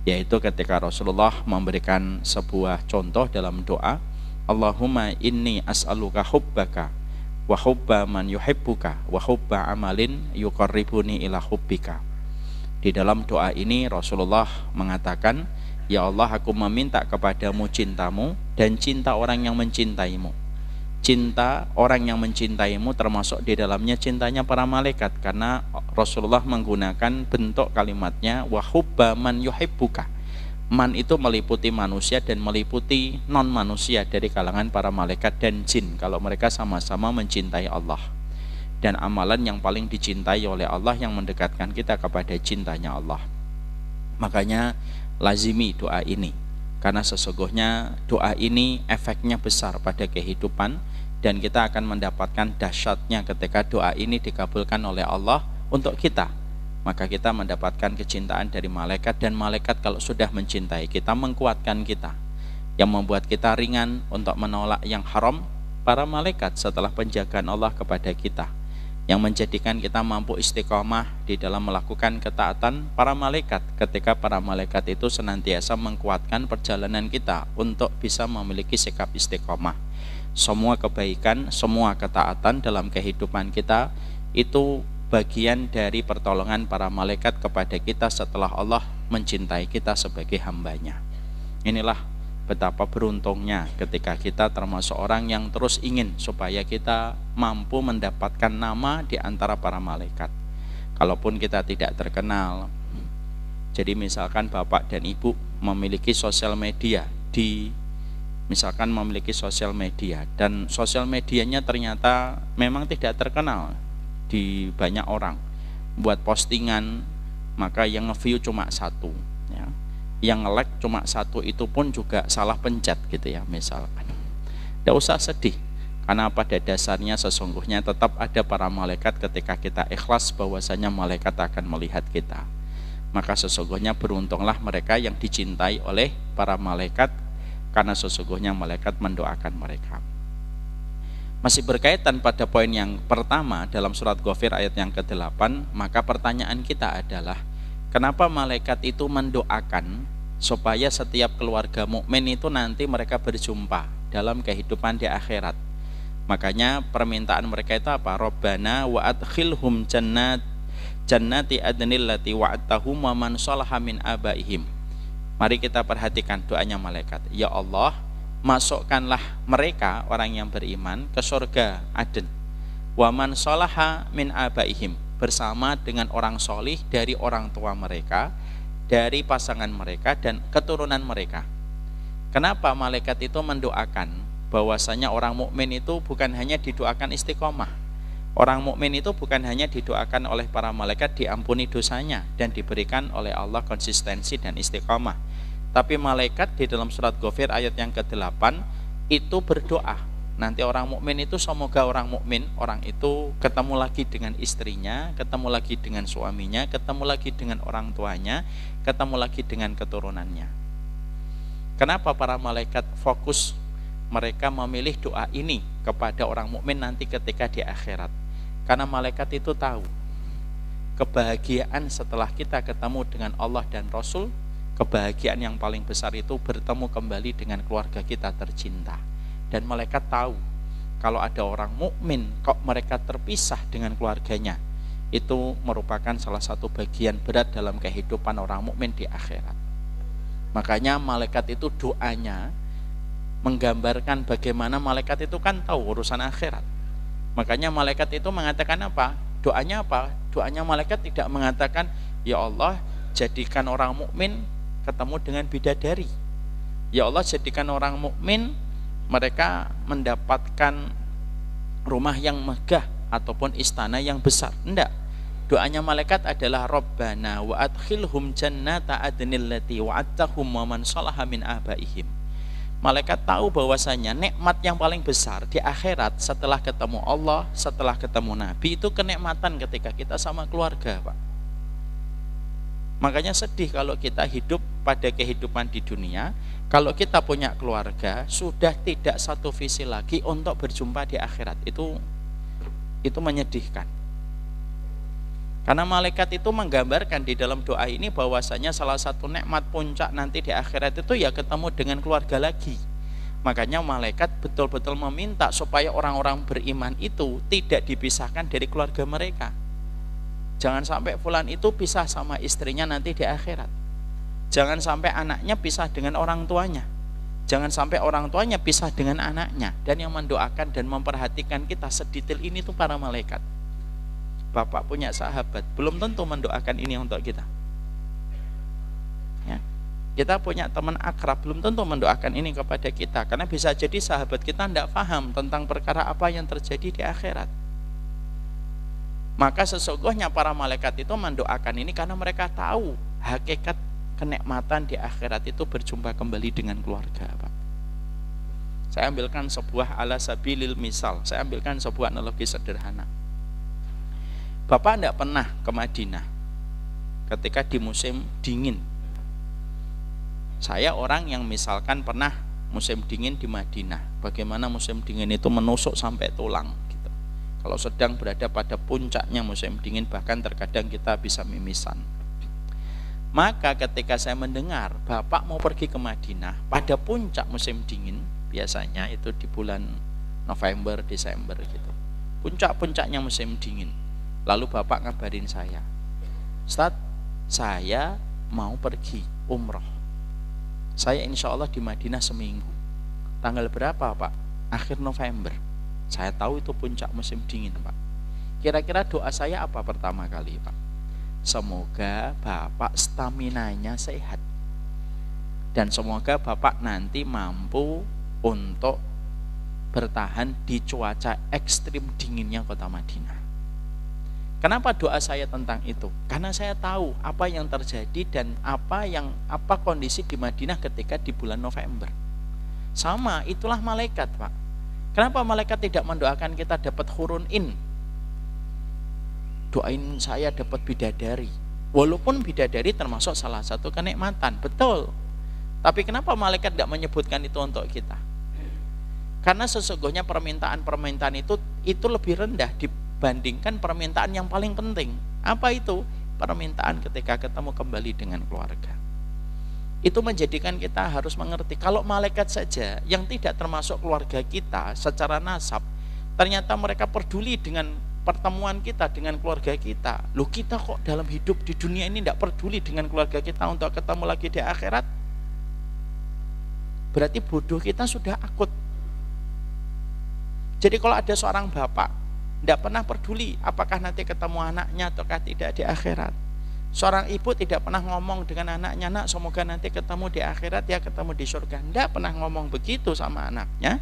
yaitu ketika Rasulullah memberikan sebuah contoh dalam doa, Allahumma inni as'aluka hubbaka wa hubba man yuhibbuka wa hubba amalin yuqarribuni ila hubbika. Di dalam doa ini Rasulullah mengatakan, ya Allah, aku meminta kepadamu cintamu dan cinta orang yang mencintaimu. Cinta orang yang mencintaimu termasuk di dalamnya cintanya para malaikat, karena Rasulullah menggunakan bentuk kalimatnya wa hubba man yuhibbuka. Man itu meliputi manusia dan meliputi non manusia dari kalangan para malaikat dan jin, kalau mereka sama-sama mencintai Allah. Dan amalan yang paling dicintai oleh Allah yang mendekatkan kita kepada cintanya Allah. Makanya lazimi doa ini, karena sesungguhnya doa ini efeknya besar pada kehidupan, dan kita akan mendapatkan dahsyatnya ketika doa ini dikabulkan oleh Allah untuk kita. Maka kita mendapatkan kecintaan dari malaikat, dan malaikat kalau sudah mencintai kita menguatkan kita. Yang membuat kita ringan untuk menolak yang haram, para malaikat setelah penjagaan Allah kepada kita. Yang menjadikan kita mampu istiqomah di dalam melakukan ketaatan para malaikat, ketika para malaikat itu senantiasa menguatkan perjalanan kita untuk bisa memiliki sikap istiqomah. Semua kebaikan, semua ketaatan dalam kehidupan kita itu bagian dari pertolongan para malaikat kepada kita setelah Allah mencintai kita sebagai hambanya. Inilah betapa beruntungnya ketika kita termasuk orang yang terus ingin supaya kita mampu mendapatkan nama di antara para malaikat. Kalaupun kita tidak terkenal, jadi misalkan bapak dan ibu memiliki sosial media, misalkan memiliki sosial media, dan sosial medianya ternyata memang tidak terkenal di banyak orang, buat postingan, maka yang nge-view cuma satu, ya. Yang nge-like cuma satu, itu pun juga salah pencet gitu ya misalkan. Tidak usah sedih, karena pada dasarnya sesungguhnya tetap ada para malaikat ketika kita ikhlas bahwasanya malaikat akan melihat kita. Maka sesungguhnya beruntunglah mereka yang dicintai oleh para malaikat, karena sesungguhnya malaikat mendoakan mereka. Masih berkaitan pada poin yang pertama dalam surat Ghafir ayat yang ke-8, maka pertanyaan kita adalah, kenapa malaikat itu mendoakan supaya setiap keluarga mukmin itu nanti mereka berjumpa dalam kehidupan di akhirat? Makanya permintaan mereka itu apa? Rabbana wa adkhilhum jannati adnil lati wa'adtahum wa man shalaha min abaihim. Mari kita perhatikan doanya malaikat. Ya Allah, masukkanlah mereka orang yang beriman ke surga Aden. Wa man shalaha min abaihim, bersama dengan orang solih dari orang tua mereka, dari pasangan mereka dan keturunan mereka. Kenapa malaikat itu mendoakan bahwasanya orang mukmin itu bukan hanya didoakan istiqomah. Orang mukmin itu bukan hanya didoakan oleh para malaikat diampuni dosanya dan diberikan oleh Allah konsistensi dan istiqomah. Tapi malaikat di dalam surat Ghafir ayat yang ke-8 itu berdoa. Nanti orang mukmin itu semoga orang mukmin orang itu ketemu lagi dengan istrinya, ketemu lagi dengan suaminya, ketemu lagi dengan orang tuanya, ketemu lagi dengan keturunannya. Kenapa para malaikat fokus mereka memilih doa ini kepada orang mukmin nanti ketika di akhirat? Karena malaikat itu tahu kebahagiaan setelah kita ketemu dengan Allah dan Rasul, kebahagiaan yang paling besar itu bertemu kembali dengan keluarga kita tercinta. Dan malaikat tahu kalau ada orang mukmin kok mereka terpisah dengan keluarganya, itu merupakan salah satu bagian berat dalam kehidupan orang mukmin di akhirat. Makanya malaikat itu doanya menggambarkan bagaimana malaikat itu kan tahu urusan akhirat. Makanya malaikat itu mengatakan apa? Doanya apa? Doanya malaikat tidak mengatakan, ya Allah jadikan orang mukmin ketemu dengan bidadari. Ya Allah jadikan orang mukmin mereka mendapatkan rumah yang megah ataupun istana yang besar. Enggak. Doanya malaikat adalah Rabbana wa adkhilhum jannata adnil lati wa'adtahum wa man shalaha min abaihim. Malaikat tahu bahwasanya nikmat yang paling besar di akhirat setelah ketemu Allah, setelah ketemu Nabi, itu kenikmatan ketika kita sama keluarga, Pak. Makanya sedih kalau kita hidup pada kehidupan di dunia Kalau kita punya keluarga, sudah tidak satu visi lagi untuk berjumpa di akhirat. Itu menyedihkan. Karena malaikat itu menggambarkan di dalam doa ini bahwasanya salah satu nikmat puncak nanti di akhirat itu ya ketemu dengan keluarga lagi. Makanya malaikat betul-betul meminta supaya orang-orang beriman itu tidak dipisahkan dari keluarga mereka. Jangan sampai fulan itu pisah sama istrinya nanti di akhirat. Jangan sampai anaknya pisah dengan orang tuanya. Jangan sampai orang tuanya pisah dengan anaknya. Dan yang mendoakan dan memperhatikan kita sedetail ini tuh para malaikat. Bapak punya sahabat, belum tentu mendoakan ini untuk kita. Ya. Kita punya teman akrab, belum tentu mendoakan ini kepada kita. Karena bisa jadi sahabat kita tidak paham tentang perkara apa yang terjadi di akhirat. Maka sesungguhnya para malaikat itu mendoakan ini karena mereka tahu hakikat kenikmatan di akhirat itu berjumpa kembali dengan keluarga, Pak. Saya ambilkan sebuah ala sabilil misal, saya ambilkan sebuah analogi sederhana. Bapak tidak pernah ke Madinah ketika di musim dingin. Saya orang yang misalkan pernah musim dingin di Madinah. Bagaimana musim dingin itu menusuk sampai tulang gitu. Kalau sedang berada pada puncaknya musim dingin, bahkan terkadang kita bisa mimisan. Maka ketika saya mendengar Bapak mau pergi ke Madinah pada puncak musim dingin, biasanya itu di bulan November, Desember gitu. Puncak-puncaknya musim dingin. Lalu Bapak ngabarin saya, Ustaz, saya mau pergi umroh. Saya insya Allah di Madinah seminggu. Tanggal berapa, Pak? Akhir November. Saya tahu itu puncak musim dingin, Pak. Kira-kira doa saya apa pertama kali, Pak? Semoga Bapak staminanya sehat. Dan semoga Bapak nanti mampu untuk bertahan di cuaca ekstrim dinginnya kota Madinah. Kenapa doa saya tentang itu? Karena saya tahu apa yang terjadi dan apa kondisi di Madinah ketika di bulan November. Sama, itulah malaikat, Pak. Kenapa malaikat tidak mendoakan kita dapat hurun in? Doain saya dapat bidadari. Walaupun bidadari termasuk salah satu kenikmatan, betul. Tapi kenapa malaikat tidak menyebutkan itu untuk kita? Karena sesungguhnya permintaan itu lebih rendah dibandingkan permintaan yang paling penting. Apa itu? Permintaan ketika ketemu kembali dengan keluarga. Itu menjadikan kita harus mengerti kalau malaikat saja yang tidak termasuk keluarga kita secara nasab, ternyata mereka peduli dengan pertemuan kita dengan keluarga kita. Loh, kita kok dalam hidup di dunia ini tidak peduli dengan keluarga kita untuk ketemu lagi di akhirat? Berarti bodoh kita sudah akut. Jadi kalau ada seorang bapak tidak pernah peduli apakah nanti ketemu anaknya ataukah tidak di akhirat. Seorang ibu tidak pernah ngomong dengan anaknya, nak semoga nanti ketemu di akhirat ya, ketemu di surga. Tidak pernah ngomong begitu sama anaknya.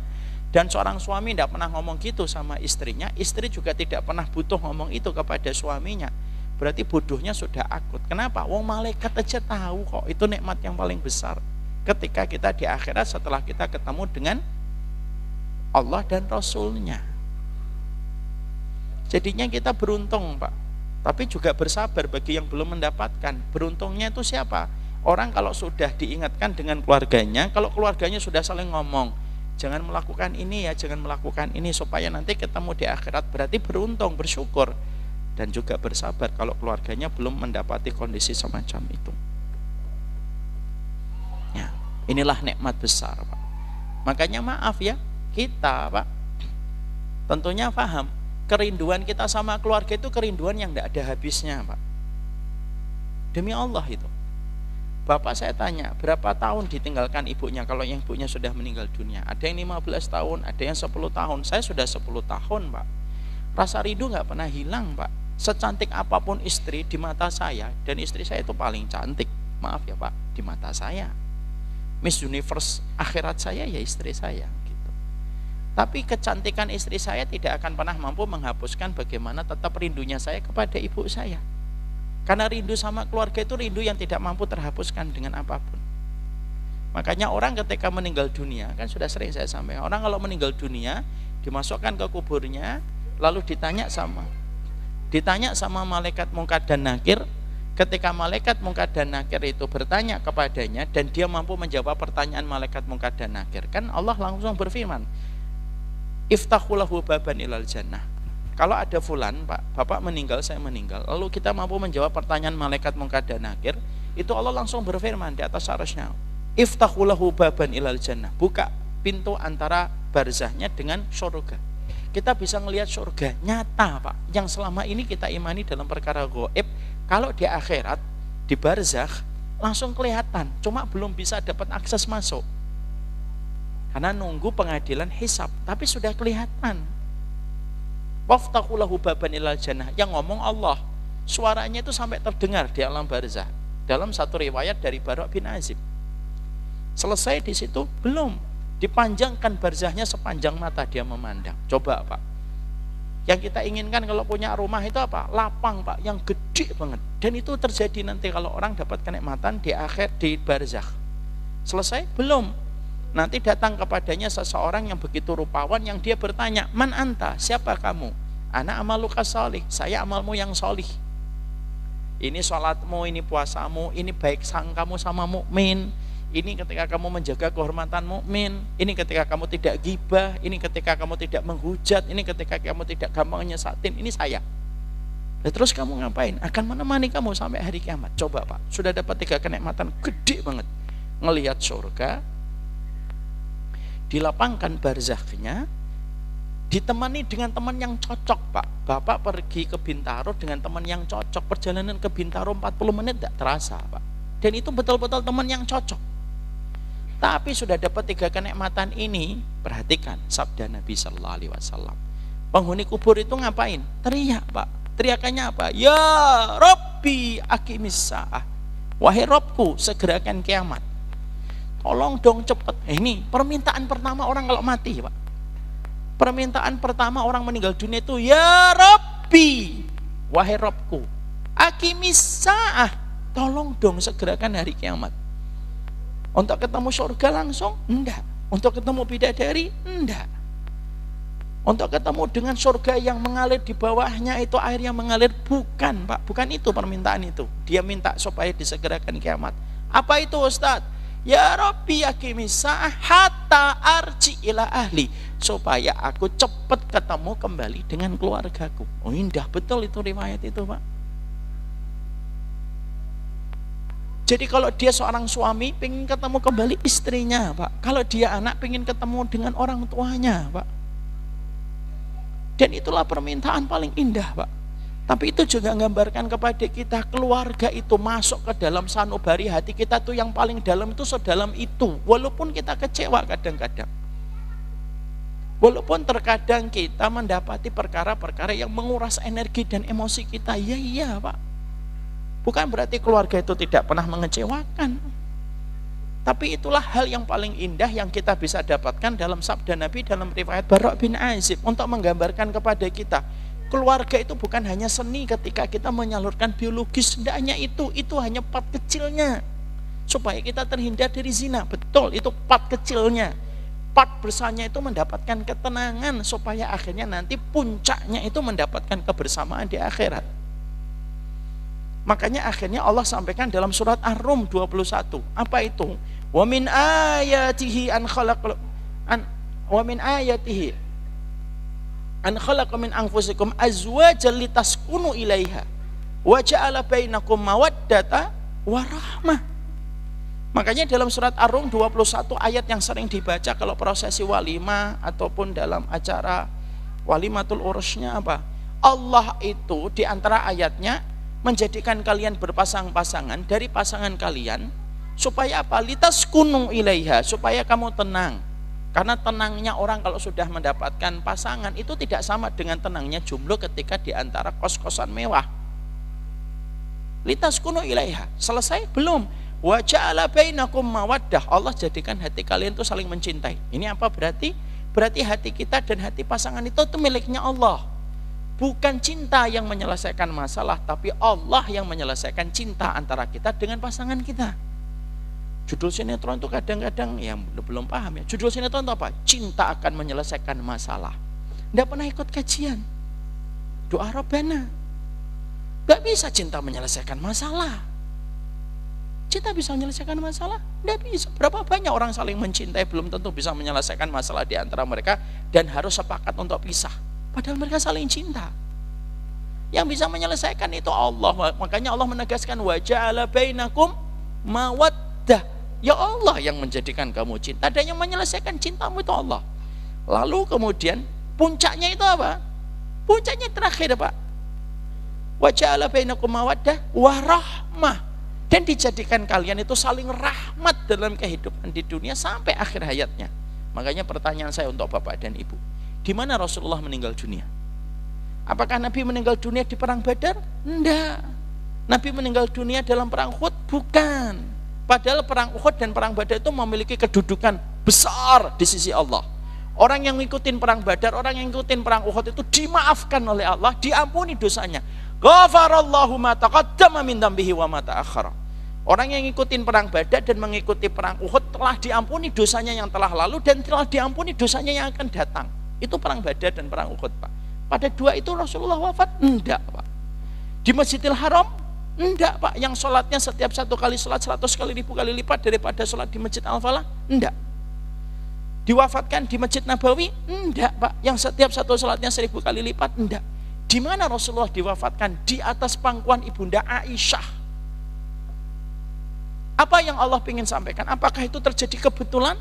Dan seorang suami tidak pernah ngomong gitu sama istrinya. Istri juga tidak pernah butuh ngomong itu kepada suaminya. Berarti bodohnya sudah akut. Kenapa? Wong malaikat aja tahu kok itu nikmat yang paling besar ketika kita di akhirat setelah kita ketemu dengan Allah dan Rasulnya. Jadinya kita beruntung, Pak. Tapi juga bersabar bagi yang belum mendapatkan. Beruntungnya itu siapa? Orang kalau sudah diingatkan dengan keluarganya, kalau keluarganya sudah saling ngomong, jangan melakukan ini ya, jangan melakukan ini supaya nanti ketemu di akhirat, berarti beruntung, bersyukur. Dan juga bersabar kalau keluarganya belum mendapati kondisi semacam itu. Ya, inilah nikmat besar, Pak. Makanya maaf ya, kita, Pak, tentunya paham kerinduan kita sama keluarga itu kerinduan yang tidak ada habisnya, Pak. Demi Allah itu. Bapak saya tanya, berapa tahun ditinggalkan ibunya kalau yang ibunya sudah meninggal dunia? Ada yang 15 tahun, ada yang 10 tahun. Saya sudah 10 tahun, Pak. Rasa rindu nggak pernah hilang, Pak. Secantik apapun istri di mata saya, dan istri saya itu paling cantik. Maaf ya, Pak, di mata saya. Miss Universe akhirat saya ya istri saya. Tapi kecantikan istri saya tidak akan pernah mampu menghapuskan bagaimana tetap rindunya saya kepada ibu saya. Karena rindu sama keluarga itu rindu yang tidak mampu terhapuskan dengan apapun. Makanya orang ketika meninggal dunia, kan sudah sering saya sampaikan, orang kalau meninggal dunia dimasukkan ke kuburnya, lalu ditanya sama malaikat Munkar dan Nakir, Ketika malaikat Munkar dan Nakir itu bertanya kepadanya dan dia mampu menjawab pertanyaan malaikat Munkar dan Nakir, kan Allah langsung berfirman, iftahulahu baban ilal jannah. Kalau ada fulan, Pak, Bapak meninggal, saya meninggal, lalu kita mampu menjawab pertanyaan malaikat Munkar dan Nakir, itu Allah langsung berfirman di atas arasnya, iftahulahu baban ilal jannah, buka pintu antara barzahnya dengan surga. Kita bisa melihat surga nyata, Pak, yang selama ini kita imani dalam perkara gaib. Kalau di akhirat, di barzakh langsung kelihatan, cuma belum bisa dapat akses masuk karena nunggu pengadilan hisab, tapi sudah kelihatan. Waftahulahu baban ilal jannah, yang ngomong Allah, suaranya itu sampai terdengar di alam barzakh. Dalam satu riwayat dari Bara' bin Azib. Selesai di situ, belum dipanjangkan barzahnya sepanjang mata dia memandang. Coba, Pak, yang kita inginkan kalau punya rumah itu apa? Lapang, Pak, yang gede banget. Dan itu terjadi nanti kalau orang dapat kenikmatan di akhir, di barzakh. Selesai? Belum. Nanti datang kepadanya seseorang yang begitu rupawan, yang dia bertanya, man anta, siapa kamu? Ana amaluka sholih, saya amalmu yang sholih. Ini sholatmu, ini puasamu, ini baik sangkamu sama mukmin. Ini ketika kamu menjaga kehormatan mukmin, ini ketika kamu tidak ghibah, ini ketika kamu tidak menghujat, ini ketika kamu tidak gampang nyesatin, ini saya. Dan terus kamu ngapain? Akan menemani kamu sampai hari kiamat. Coba, Pak, sudah dapat 3 kenikmatan gede banget. Ngelihat surga, dilapangkan barzakhnya, ditemani dengan teman yang cocok, Pak. Bapak pergi ke Bintaro dengan teman yang cocok. Perjalanan ke Bintaro 40 menit tidak terasa, Pak. Dan itu betul-betul teman yang cocok. Tapi sudah dapat 3 kenikmatan ini, perhatikan sabda Nabi Sallallahu Alaihi Wasallam. Penghuni kubur itu ngapain? Teriak, Pak. Teriakannya apa? Ya Rabbi aqimis sa'ah. Wahai Robku, segerakan kiamat. Tolong dong cepet. Ini permintaan pertama orang kalau mati, Pak. Permintaan pertama orang meninggal dunia itu, ya Rabbi, wahai Robku, aqimis sa'ah. Tolong dong segerakan hari kiamat. Untuk ketemu surga langsung? Enggak. Untuk ketemu bidadari? Enggak. Untuk ketemu dengan surga yang mengalir di bawahnya itu air yang mengalir? Bukan, Pak. Bukan itu permintaan itu. Dia minta supaya disegerakan kiamat. Apa itu, Ustaz? Ya Rabbi aqimis sa'ah hatta arji ila ahli, supaya aku cepat ketemu kembali dengan keluargaku. Oh, indah betul itu riwayat itu, Pak. Jadi kalau dia seorang suami pengen ketemu kembali istrinya, Pak. Kalau dia anak pengen ketemu dengan orang tuanya, Pak. Dan itulah permintaan paling indah, Pak. Tapi itu juga menggambarkan kepada kita, keluarga itu masuk ke dalam sanubari hati kita tuh yang paling dalam itu sedalam itu. Walaupun kita kecewa kadang-kadang. Walaupun terkadang kita mendapati perkara-perkara yang menguras energi dan emosi kita. Iya, Pak. Bukan berarti keluarga itu tidak pernah mengecewakan. Tapi itulah hal yang paling indah yang kita bisa dapatkan dalam sabda Nabi dalam riwayat Bara' bin Azib, untuk menggambarkan kepada kita, keluarga itu bukan hanya seni ketika kita menyalurkan biologis, tidak hanya itu hanya part kecilnya supaya kita terhindar dari zina. Betul, itu part kecilnya. Part besarnya itu mendapatkan ketenangan supaya akhirnya nanti puncaknya itu mendapatkan kebersamaan di akhirat. Makanya akhirnya Allah sampaikan dalam surat Ar-Rum 21. Apa itu? Wa min ayatihi an khalaqa min anfusikum azwajan litaskunu ilaiha wa ja'ala bainakum mawaddata wa rahmah. Makanya dalam surat Ar-Rum 21 ayat yang sering dibaca kalau prosesi walimah ataupun dalam acara walimatul urusnya apa? Allah itu di antara ayatnya menjadikan kalian berpasang-pasangan dari pasangan kalian supaya apa? Litaskunu ilaiha, supaya kamu tenang. Karena tenangnya orang kalau sudah mendapatkan pasangan itu tidak sama dengan tenangnya jomblo ketika di antara kos-kosan mewah. Litaskunu ilaiha. Selesai? Belum. Wa ja'ala bainakum mawaddah. Allah jadikan hati kalian itu saling mencintai. Ini apa berarti? Berarti hati kita dan hati pasangan itu miliknya Allah. Bukan cinta yang menyelesaikan masalah, tapi Allah yang menyelesaikan cinta antara kita dengan pasangan kita. Judul sinetron itu kadang-kadang yang belum paham ya. Judul sinetron itu apa? Cinta akan menyelesaikan masalah. Tidak pernah ikut kajian. Doa Rabbana. Gak bisa cinta menyelesaikan masalah. Cinta bisa menyelesaikan masalah? Tidak bisa. Berapa banyak orang saling mencintai belum tentu bisa menyelesaikan masalah di antara mereka dan harus sepakat untuk pisah. Padahal mereka saling cinta. Yang bisa menyelesaikan itu Allah. Makanya Allah menegaskan wa ja'ala bainakum mawaddah. Ya Allah yang menjadikan kamu cinta dan yang menyelesaikan cintamu itu Allah. Lalu kemudian puncaknya itu apa? Puncaknya terakhir, Pak. Wa ja'ala bainakum mawaddah wa rahmah. Dan dijadikan kalian itu saling rahmat dalam kehidupan di dunia sampai akhir hayatnya. Makanya pertanyaan saya untuk Bapak dan Ibu, di mana Rasulullah meninggal dunia? Apakah Nabi meninggal dunia di perang Badar? Enggak. Nabi meninggal dunia dalam perang Uhud? Bukan. Padahal perang Uhud dan perang Badar itu memiliki kedudukan besar di sisi Allah. Orang yang ngikutin perang Badar, orang yang ngikutin perang Uhud itu dimaafkan oleh Allah, diampuni dosanya. Ghafarallahu ma taqaddama min dzambihi wa ma ta'akhkhara. Orang yang ngikutin perang Badar dan mengikuti perang Uhud telah diampuni dosanya yang telah lalu dan telah diampuni dosanya yang akan datang. Itu perang Badar dan perang Uhud, Pak. Pada dua itu Rasulullah wafat? Enggak, Pak. Di Masjidil Haram? Enggak, Pak. Yang sholatnya setiap satu kali sholat 100 kali ribu kali lipat daripada sholat di Masjid Al-Falah? Enggak. Diwafatkan di Masjid Nabawi? Enggak, Pak. Yang setiap satu sholatnya 1000 kali lipat? Enggak. Di mana Rasulullah diwafatkan? Di atas pangkuan Ibunda Aisyah. Apa yang Allah ingin sampaikan? Apakah itu terjadi kebetulan?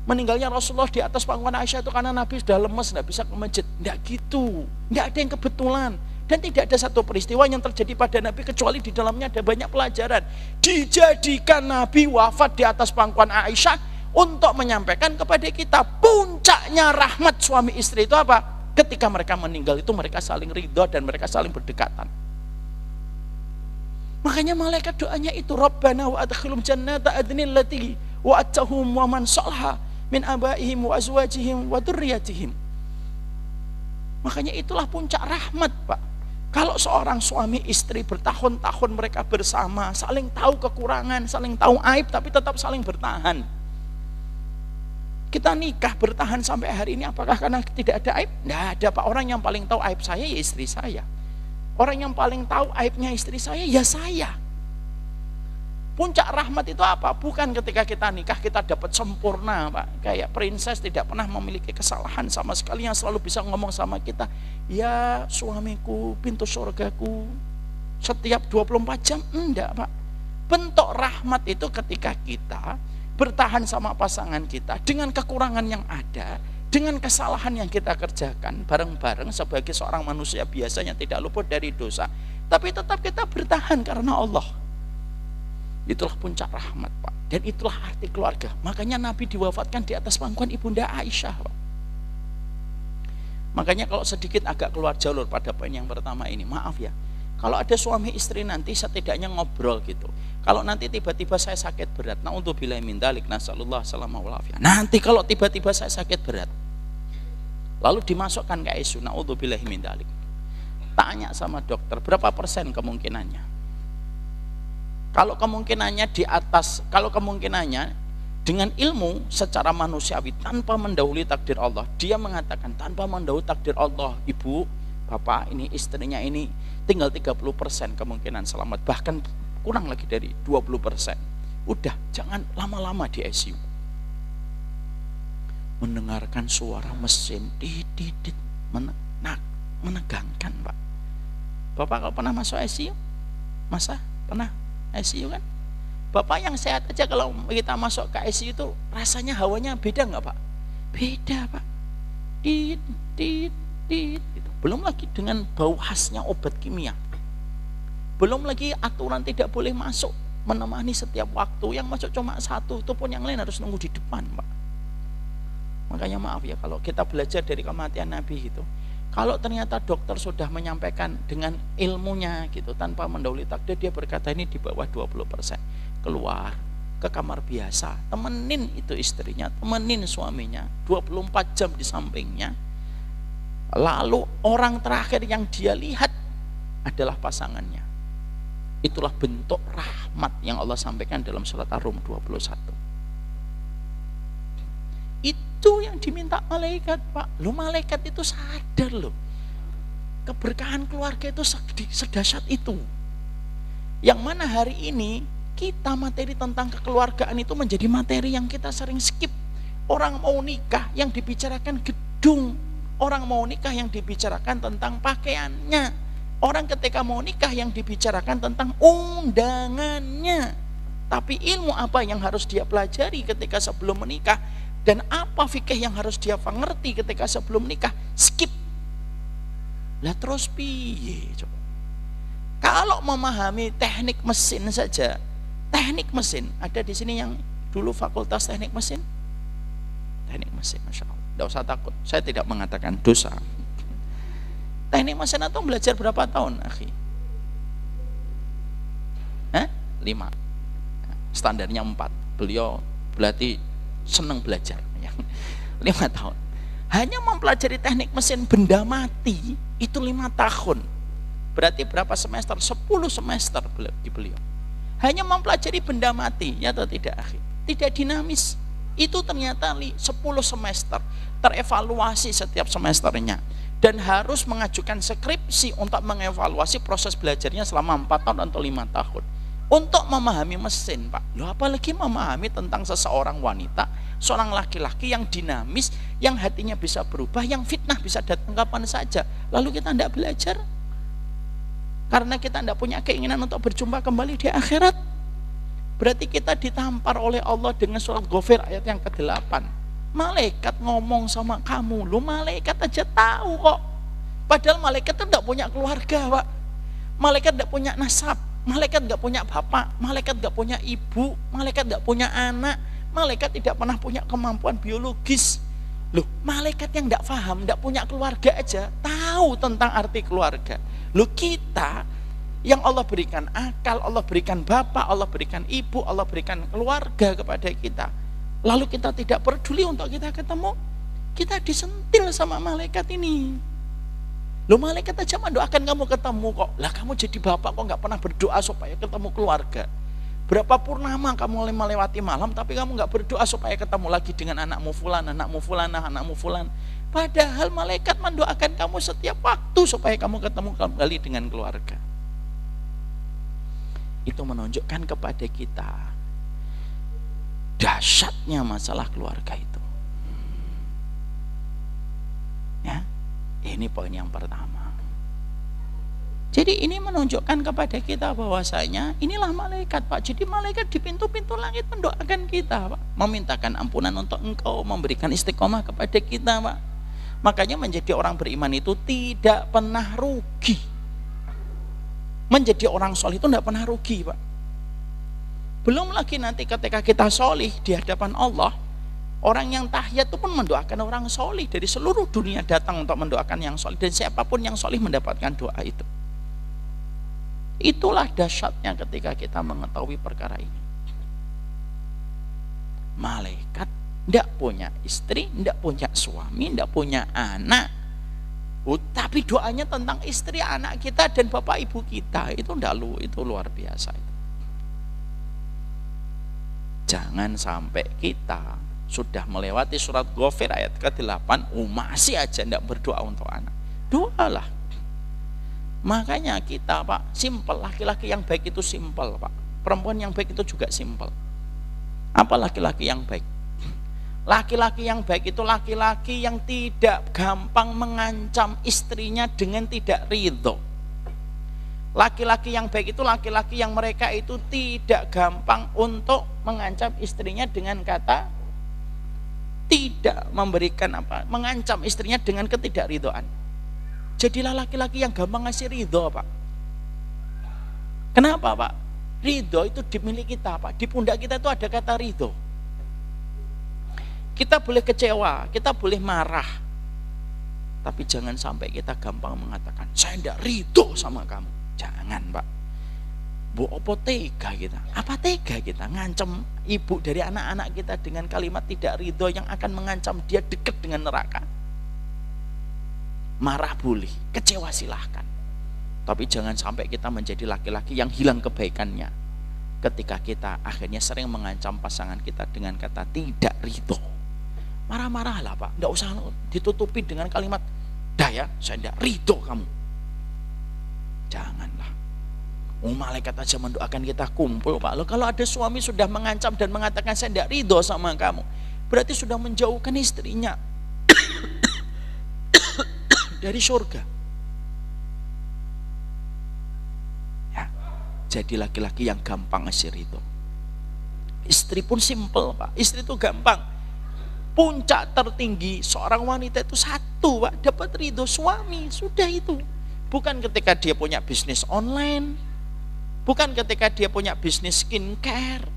Meninggalnya Rasulullah di atas pangkuan Aisyah itu karena Nabi sudah lemes, tidak bisa ke masjid. Tidak gitu. Tidak ada yang kebetulan. Dan tidak ada satu peristiwa yang terjadi pada Nabi kecuali di dalamnya ada banyak pelajaran. Dijadikan Nabi wafat di atas pangkuan Aisyah untuk menyampaikan kepada kita puncaknya rahmat suami istri itu apa? Ketika mereka meninggal itu mereka saling ridho dan mereka saling berdekatan. Makanya malaikat doanya itu Rabbana wa adkhilhum jannata adnil lati wa'adtahum wa man salaha min abaihim wa azwajihim wa dzurriyyatihim. Makanya itulah puncak rahmat, Pak. Kalau seorang suami istri bertahun-tahun mereka bersama, saling tahu kekurangan, saling tahu aib tapi tetap saling bertahan. Kita nikah bertahan sampai hari ini apakah karena tidak ada aib? Tidak ada, Pak. Orang yang paling tahu aib saya ya istri saya. Orang yang paling tahu aibnya istri saya, ya saya. Puncak rahmat itu apa? Bukan ketika kita nikah kita dapat sempurna, Pak. Kayak princess tidak pernah memiliki kesalahan sama sekali, yang selalu bisa ngomong sama kita, ya suamiku, pintu surgaku, setiap 24 jam. Enggak, Pak. Bentuk rahmat itu ketika kita bertahan sama pasangan kita dengan kekurangan yang ada, dengan kesalahan yang kita kerjakan bareng-bareng sebagai seorang manusia biasa yang tidak luput dari dosa, tapi tetap kita bertahan karena Allah. Itulah puncak rahmat, Pak. Dan itulah arti keluarga. Makanya Nabi diwafatkan di atas pangkuan Ibunda Aisyah, Pak. Makanya kalau sedikit agak keluar jalur pada poin yang pertama ini, maaf ya, kalau ada suami istri nanti setidaknya ngobrol gitu. Kalau nanti tiba-tiba saya sakit berat, naudzubillahi min dzalik, nasallallahu alaihi wasallam. Nanti kalau tiba-tiba saya sakit berat, lalu dimasukkan ke ICU, naudzubillahi min dzalik. Tanya sama dokter, berapa persen kemungkinannya? Kalau kemungkinannya di atas, kalau kemungkinannya dengan ilmu secara manusiawi tanpa mendahului takdir Allah, dia mengatakan tanpa mendahului takdir Allah, ibu, bapak, ini istrinya ini tinggal 30% kemungkinan selamat, bahkan kurang lagi dari 20%. Udah, jangan lama-lama di ICU. Mendengarkan suara mesin didit menegangkan, Pak. Bapak kalau pernah masuk ICU? Masa pernah ICU kan? Bapak yang sehat aja kalau kita masuk ke ICU itu rasanya hawanya beda nggak, Pak? Beda, Pak. Dit gitu. Belum lagi dengan bau khasnya obat kimia. Belum lagi aturan tidak boleh masuk menemani setiap waktu. Yang masuk cuma satu, itu pun yang lain harus nunggu di depan, Pak. Makanya maaf ya kalau kita belajar dari kematian Nabi gitu. Kalau ternyata dokter sudah menyampaikan dengan ilmunya gitu tanpa mendahului takdir, dia berkata ini di bawah 20%. Keluar ke kamar biasa, temenin itu istrinya, temenin suaminya 24 jam di sampingnya. Lalu orang terakhir yang dia lihat adalah pasangannya. Itulah bentuk rahmat yang Allah sampaikan dalam surat Ar-Rum 21. Itu yang diminta malaikat, Pak. Lo malaikat itu sadar loh. keberkahan keluarga itu sedahsyat itu. Yang mana hari ini kita materi tentang kekeluargaan itu menjadi materi yang kita sering skip. Orang mau nikah yang dibicarakan gedung, orang mau nikah yang dibicarakan tentang pakaiannya, orang ketika mau nikah yang dibicarakan tentang undangannya. Tapi ilmu apa yang harus dia pelajari ketika sebelum menikah, dan apa fikih yang harus dia mengerti ketika sebelum menikah, skip. Lah terus piye coba? Kalau memahami teknik mesin saja, teknik mesin ada di sini yang dulu fakultas teknik mesin, masya Allah, tidak usah takut, saya tidak mengatakan dosa. Teknik mesin itu belajar berapa tahun, akhi? 5. Standarnya 4. Beliau berarti senang belajar. 5 tahun. Hanya mempelajari teknik mesin benda mati itu 5 tahun. Berarti berapa semester? 10 semester beliau. Hanya mempelajari benda mati, ya atau tidak, akhi? Tidak dinamis. Itu ternyata 10 semester, terevaluasi setiap semesternya, dan harus mengajukan skripsi untuk mengevaluasi proses belajarnya selama 4 tahun atau 5 tahun untuk memahami mesin, Pak. Loh, apalagi memahami tentang seseorang wanita, seorang laki-laki yang dinamis, yang hatinya bisa berubah, yang fitnah bisa datang kapan saja. Lalu kita tidak belajar karena kita tidak punya keinginan untuk berjumpa kembali di akhirat. Berarti kita ditampar oleh Allah dengan surat Ghafir ayat yang ke-8. Malaikat ngomong sama kamu, lu malaikat aja tahu kok. Padahal malaikat itu tidak punya keluarga, Pak. Malaikat tidak punya nasab, malaikat tidak punya bapak, malaikat tidak punya ibu, malaikat tidak punya anak, malaikat tidak pernah punya kemampuan biologis. Loh, malaikat yang tidak paham, tidak punya keluarga aja tahu tentang arti keluarga. Loh, kita yang Allah berikan akal, Allah berikan bapak, Allah berikan ibu, Allah berikan keluarga kepada kita, lalu kita tidak peduli untuk kita ketemu, kita disentil sama malaikat ini. Loh, malaikat aja mendoakan kamu ketemu kok. Lah kamu jadi bapak kok nggak pernah berdoa supaya ketemu keluarga? Berapa purnama kamu melewati malam tapi kamu nggak berdoa supaya ketemu lagi dengan anakmu fulan, anakmu fulanah, anakmu fulan. Padahal malaikat mendoakan kamu setiap waktu supaya kamu ketemu kembali dengan keluarga. Itu menunjukkan kepada kita dahsyatnya masalah keluarga itu. Ya, ini poin yang pertama. Jadi ini menunjukkan kepada kita bahwasanya inilah malaikat, Pak. Jadi malaikat di pintu-pintu langit mendoakan kita, Pak, memintakan ampunan untuk engkau, memberikan istiqomah kepada kita, Pak. Makanya menjadi orang beriman itu tidak pernah rugi. Menjadi orang solih itu tidak pernah rugi, Pak. Belum lagi nanti ketika kita solih di hadapan Allah, orang yang tahiyat itu pun mendoakan orang solih. Dari seluruh dunia datang untuk mendoakan yang solih, dan siapapun yang solih mendapatkan doa itu. Itulah dahsyatnya ketika kita mengetahui perkara ini. Malaikat tidak punya istri, tidak punya suami, tidak punya anak, tapi doanya tentang istri, anak kita, dan bapak ibu kita. Itu luar biasa itu. Jangan sampai kita sudah melewati surat Ghafir ayat ke-8 masih aja tidak berdoa untuk anak. Doalah. Makanya kita, Pak, simpel. Laki-laki yang baik itu simpel, Pak. Perempuan yang baik itu juga simpel. Apa laki-laki yang baik? Laki-laki yang baik itu laki-laki yang tidak gampang mengancam istrinya dengan tidak ridho. Laki-laki yang baik itu laki-laki yang mereka itu tidak gampang untuk mengancam istrinya dengan kata tidak memberikan mengancam istrinya dengan ketidakridhoan. Jadilah laki-laki yang gampang ngasih ridho, Pak. Kenapa, Pak? Ridho itu dimiliki kita, Pak. Di pundak kita itu ada kata ridho. Kita boleh kecewa, kita boleh marah, tapi jangan sampai kita gampang mengatakan saya tidak ridho sama kamu. Jangan, Pak. Bu, apa tega kita? Apa tega kita ngancam ibu dari anak-anak kita dengan kalimat tidak ridho yang akan mengancam dia dekat dengan neraka? Marah boleh, kecewa silahkan, tapi jangan sampai kita menjadi laki-laki yang hilang kebaikannya ketika kita akhirnya sering mengancam pasangan kita dengan kata tidak ridho. Marah-marahlah, Pak. Tidak usah ditutupi dengan kalimat dah ya, saya tidak ridho kamu. Janganlah. Malaikat aja mendoakan kita kumpul, Pak. Loh, kalau ada suami sudah mengancam dan mengatakan saya tidak ridho sama kamu, berarti sudah menjauhkan istrinya dari surga. Ya, jadi laki-laki yang gampang ngasih ridho. Istri pun simple, Pak. Istri itu gampang. Puncak tertinggi seorang wanita itu satu, Pak, dapat ridho suami. Sudah itu. Bukan ketika dia punya bisnis online, bukan ketika dia punya bisnis skincare,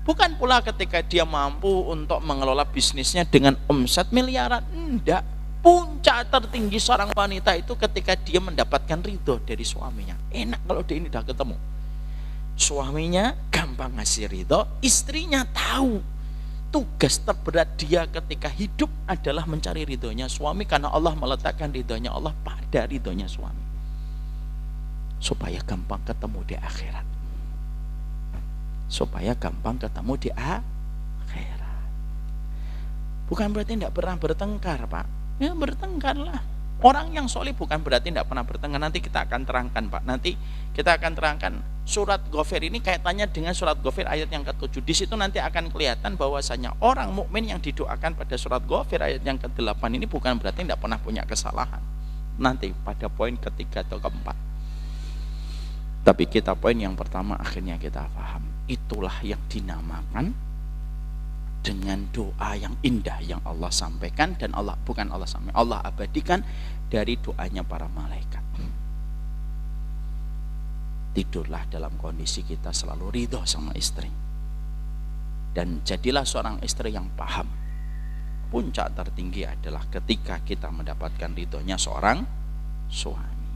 bukan pula ketika dia mampu untuk mengelola bisnisnya dengan omset miliaran. Enggak. Puncak tertinggi seorang wanita itu ketika dia mendapatkan ridho dari suaminya. Enak kalau dia ini udah ketemu. Suaminya gampang ngasih ridho, istrinya tahu tugas terberat dia ketika hidup adalah mencari ridhonya suami, karena Allah meletakkan ridhonya Allah pada ridhonya suami, supaya gampang ketemu di akhirat. Supaya gampang ketemu di akhirat. Bukan berarti tidak pernah bertengkar, Pak. Ya, bertengkarlah. Orang yang soleh bukan berarti tidak pernah bertengkar. Nanti kita akan terangkan, Pak. Nanti kita akan terangkan surat Ghafir ini kaitannya dengan surat Ghafir ayat yang ke-7. Di situ nanti akan kelihatan bahwasanya orang mukmin yang didoakan pada surat Ghafir ayat yang ke-8 ini bukan berarti tidak pernah punya kesalahan. Nanti pada poin ketiga atau keempat. Tapi kita poin yang pertama akhirnya kita paham. Itulah yang dinamakan dengan doa yang indah yang Allah sampaikan, dan Allah bukan Allah sampaikan, Allah abadikan dari doanya para malaikat. Tidurlah dalam kondisi kita selalu ridho sama istri, dan jadilah seorang istri yang paham. Puncak tertinggi adalah ketika kita mendapatkan ridhonya seorang suami.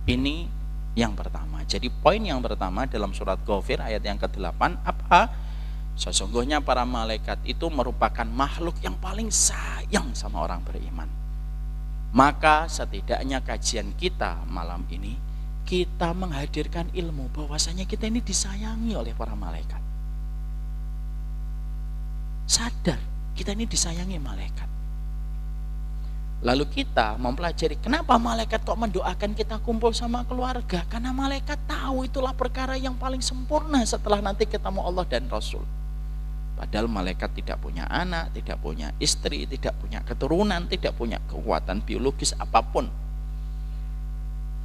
Ini yang pertama. Jadi poin yang pertama dalam surat Ghafir ayat yang ke-8 apa? Sesungguhnya para malaikat itu merupakan makhluk yang paling sayang sama orang beriman. Maka setidaknya kajian kita malam ini, kita menghadirkan ilmu bahwasanya kita ini disayangi oleh para malaikat. Sadar, kita ini disayangi malaikat. Lalu kita mempelajari kenapa malaikat kok mendoakan kita kumpul sama keluarga. Karena malaikat tahu itulah perkara yang paling sempurna setelah nanti ketemu Allah dan Rasul. Padahal malaikat tidak punya anak, tidak punya istri, tidak punya keturunan, tidak punya kekuatan biologis apapun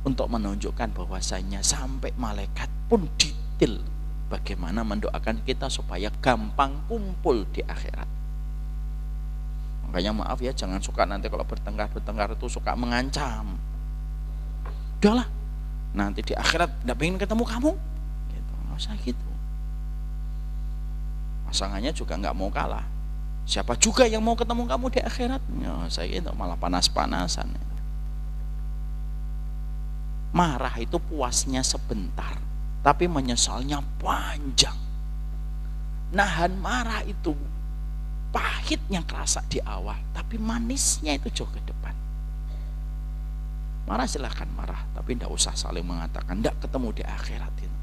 untuk menunjukkan bahwasanya sampai malaikat pun detail bagaimana mendoakan kita supaya gampang kumpul di akhirat. Makanya maaf ya, jangan suka nanti kalau bertengkar itu suka mengancam. Udahlah, nanti di akhirat tidak pengen ketemu kamu, gitu. Nggak usah gitu. Pasangannya juga nggak mau kalah. Siapa juga yang mau ketemu kamu di akhirat? Ya, saya itu malah panas-panasan. Marah itu puasnya sebentar, tapi menyesalnya panjang. Nahan marah itu pahitnya kerasa di awal, tapi manisnya itu jauh ke depan. Marah silahkan marah, tapi tidak usah saling mengatakan tidak ketemu di akhirat itu.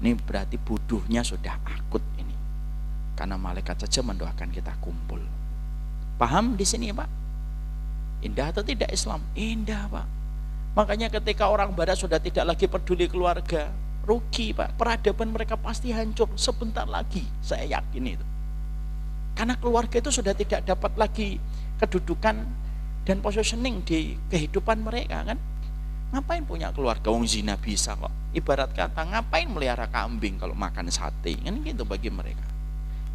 Ini berarti bodohnya sudah akut ini, karena malaikat saja mendoakan kita kumpul. Paham di sini, Pak? Indah atau tidak Islam? Indah, Pak. Makanya ketika orang barat sudah tidak lagi peduli keluarga, rugi, Pak. Peradaban mereka pasti hancur sebentar lagi, saya yakin itu. Karena keluarga itu sudah tidak dapat lagi kedudukan dan positioning di kehidupan mereka, kan? Ngapain punya keluarga? Wong zina bisa kok. Ibarat kata, ngapain melihara kambing kalau makan sate? Kan gitu bagi mereka.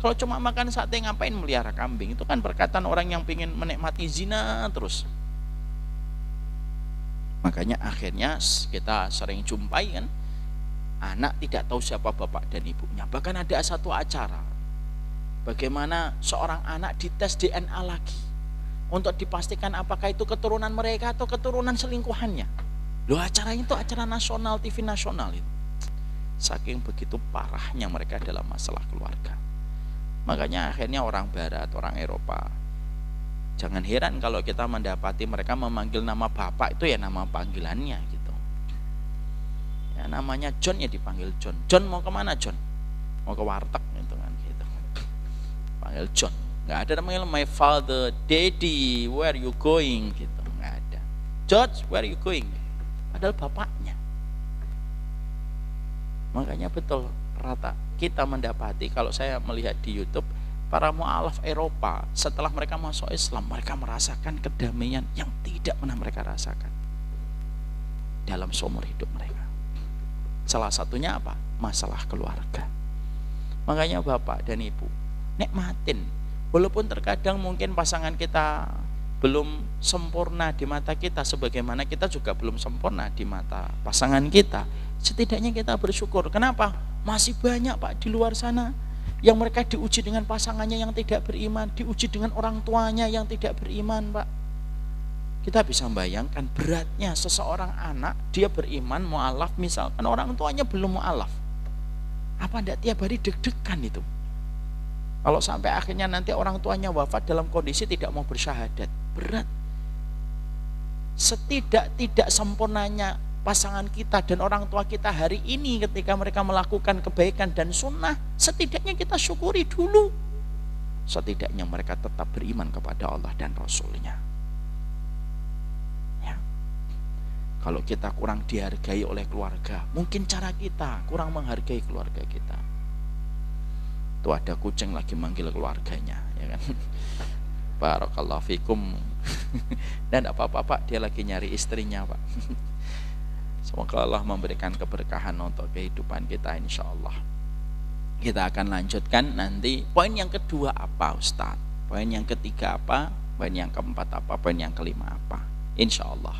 Kalau cuma makan sate, ngapain melihara kambing? Itu kan perkataan orang yang ingin menikmati zina terus. Makanya akhirnya kita sering jumpai kan, anak tidak tahu siapa bapak dan ibunya. Bahkan ada satu acara bagaimana seorang anak dites DNA lagi untuk dipastikan apakah itu keturunan mereka atau keturunan selingkuhannya. Loh, acaranya itu acara nasional, TV nasional itu. Saking begitu parahnya mereka dalam masalah keluarga. Makanya akhirnya orang barat, orang Eropa, jangan heran kalau kita mendapati mereka memanggil nama bapak itu ya nama panggilannya gitu. Ya namanya John ya dipanggil John. John mau kemana John? Mau ke warteg gitu kan gitu. Panggil John. Nggak ada namanya my father, daddy, where you going gitu. Nggak ada. George, where you going? padahal bapaknya. Makanya betul rata kita mendapati, kalau saya melihat di YouTube, para mu'alaf Eropa setelah mereka masuk Islam, mereka merasakan kedamaian yang tidak pernah mereka rasakan dalam seumur hidup mereka. Salah satunya apa? Masalah keluarga. Makanya Bapak dan Ibu, nikmatin, walaupun terkadang mungkin pasangan kita belum sempurna di mata kita, sebagaimana kita juga belum sempurna di mata pasangan kita, setidaknya kita bersyukur. Kenapa? Masih banyak Pak di luar sana yang mereka diuji dengan pasangannya yang tidak beriman, diuji dengan orang tuanya yang tidak beriman, Pak. Kita bisa membayangkan beratnya seseorang anak, dia beriman, mu'alaf, misalkan orang tuanya belum mu'alaf. Apa enggak tiap hari deg-degan itu? Kalau sampai akhirnya nanti orang tuanya wafat dalam kondisi tidak mau bersyahadat, berat. Setidak-tidak sempurnanya pasangan kita dan orang tua kita hari ini ketika mereka melakukan kebaikan dan sunnah, setidaknya kita syukuri dulu. Setidaknya mereka tetap beriman kepada Allah dan Rasulnya. Ya. Kalau kita kurang dihargai oleh keluarga, mungkin cara kita kurang menghargai keluarga kita. Tuh ada kucing lagi manggil keluarganya, ya kan? Barakallahu fikum. Dan apa-apa Pak, dia lagi nyari istrinya Pak. Semoga Allah memberikan keberkahan untuk kehidupan kita, insya Allah. Kita akan lanjutkan nanti. Poin yang kedua apa Ustadz? Poin yang ketiga apa? Poin yang keempat apa? Poin yang kelima apa? Insya Allah.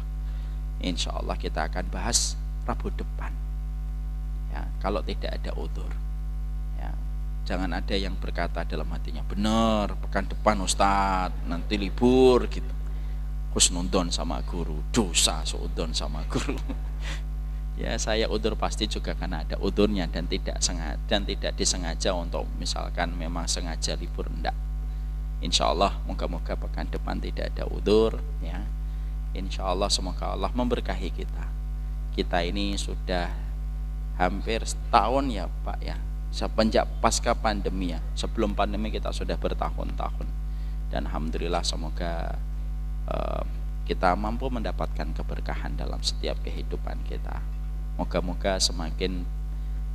Insya Allah kita akan bahas Rabu depan. Ya, kalau tidak ada udzur. Ya, jangan ada yang berkata dalam hatinya, benar pekan depan Ustadz, nanti libur gitu. Husnudon sama guru, dosa seudon sama guru. Ya, saya udzur pasti juga karena ada udzurnya dan tidak sengaja dan tidak disengaja untuk misalkan memang sengaja libur, enggak. Insya Allah moga-moga pekan depan tidak ada udzur, ya. Insya Allah semoga Allah memberkahi kita. Kita ini sudah hampir setahun ya Pak ya, semenjak pasca pandemi ya. Sebelum pandemi kita sudah bertahun-tahun dan alhamdulillah semoga kita mampu mendapatkan keberkahan dalam setiap kehidupan kita. Moga-moga semakin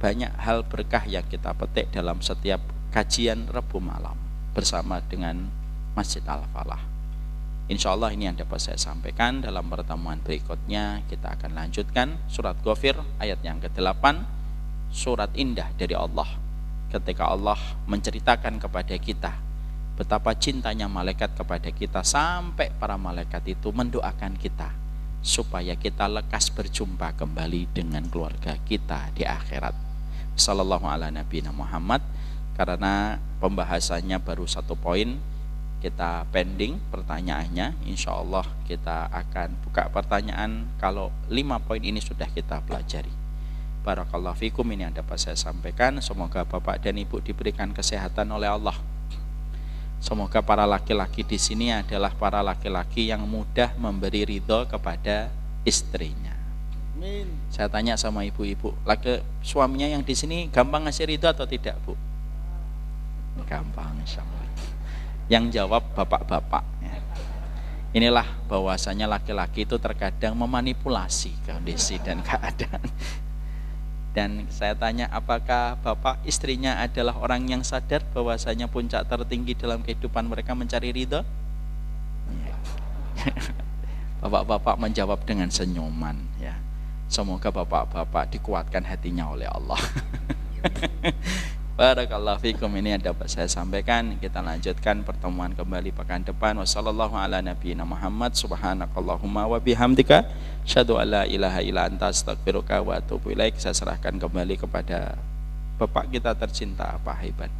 banyak hal berkah yang kita petik dalam setiap kajian Rabu malam bersama dengan Masjid Al-Falah. Insya Allah ini yang dapat saya sampaikan. Dalam pertemuan berikutnya kita akan lanjutkan surat Ghafir ayat yang ke-8, surat indah dari Allah, ketika Allah menceritakan kepada kita betapa cintanya malaikat kepada kita, sampai para malaikat itu mendoakan kita supaya kita lekas berjumpa kembali dengan keluarga kita di akhirat. Sallallahu ala nabiyina Muhammad. Karena pembahasannya baru 1 poin, kita pending pertanyaannya. Insya Allah kita akan buka pertanyaan kalau 5 poin ini sudah kita pelajari. Barakallahu fikum, ini yang dapat saya sampaikan. Semoga Bapak dan Ibu diberikan kesehatan oleh Allah. Semoga para laki-laki di sini adalah para laki-laki yang mudah memberi ridho kepada istrinya. Amin. Saya tanya sama ibu-ibu, suaminya yang di sini gampang ngasih ridho atau tidak, Bu? Gampang, insyaallah. Yang jawab bapak-bapak. Ya. Inilah bahwasanya laki-laki itu terkadang memanipulasi kondisi dan keadaan. Dan saya tanya, apakah bapak istrinya adalah orang yang sadar bahwasanya puncak tertinggi dalam kehidupan mereka mencari ridho? Bapak-bapak menjawab dengan senyuman, ya. Semoga bapak-bapak dikuatkan hatinya oleh Allah. Barakallahu fikum, ini yang dapat saya sampaikan. Kita lanjutkan pertemuan kembali pekan depan. Wassallallahu ala nabiyina Muhammad. Subhanakallahumma wa bihamdika asyhadu an la ilaha illa anta astaghfiruka wa atubu ilaik. Saya serahkan kembali kepada Bapak kita tercinta Pak Haiban.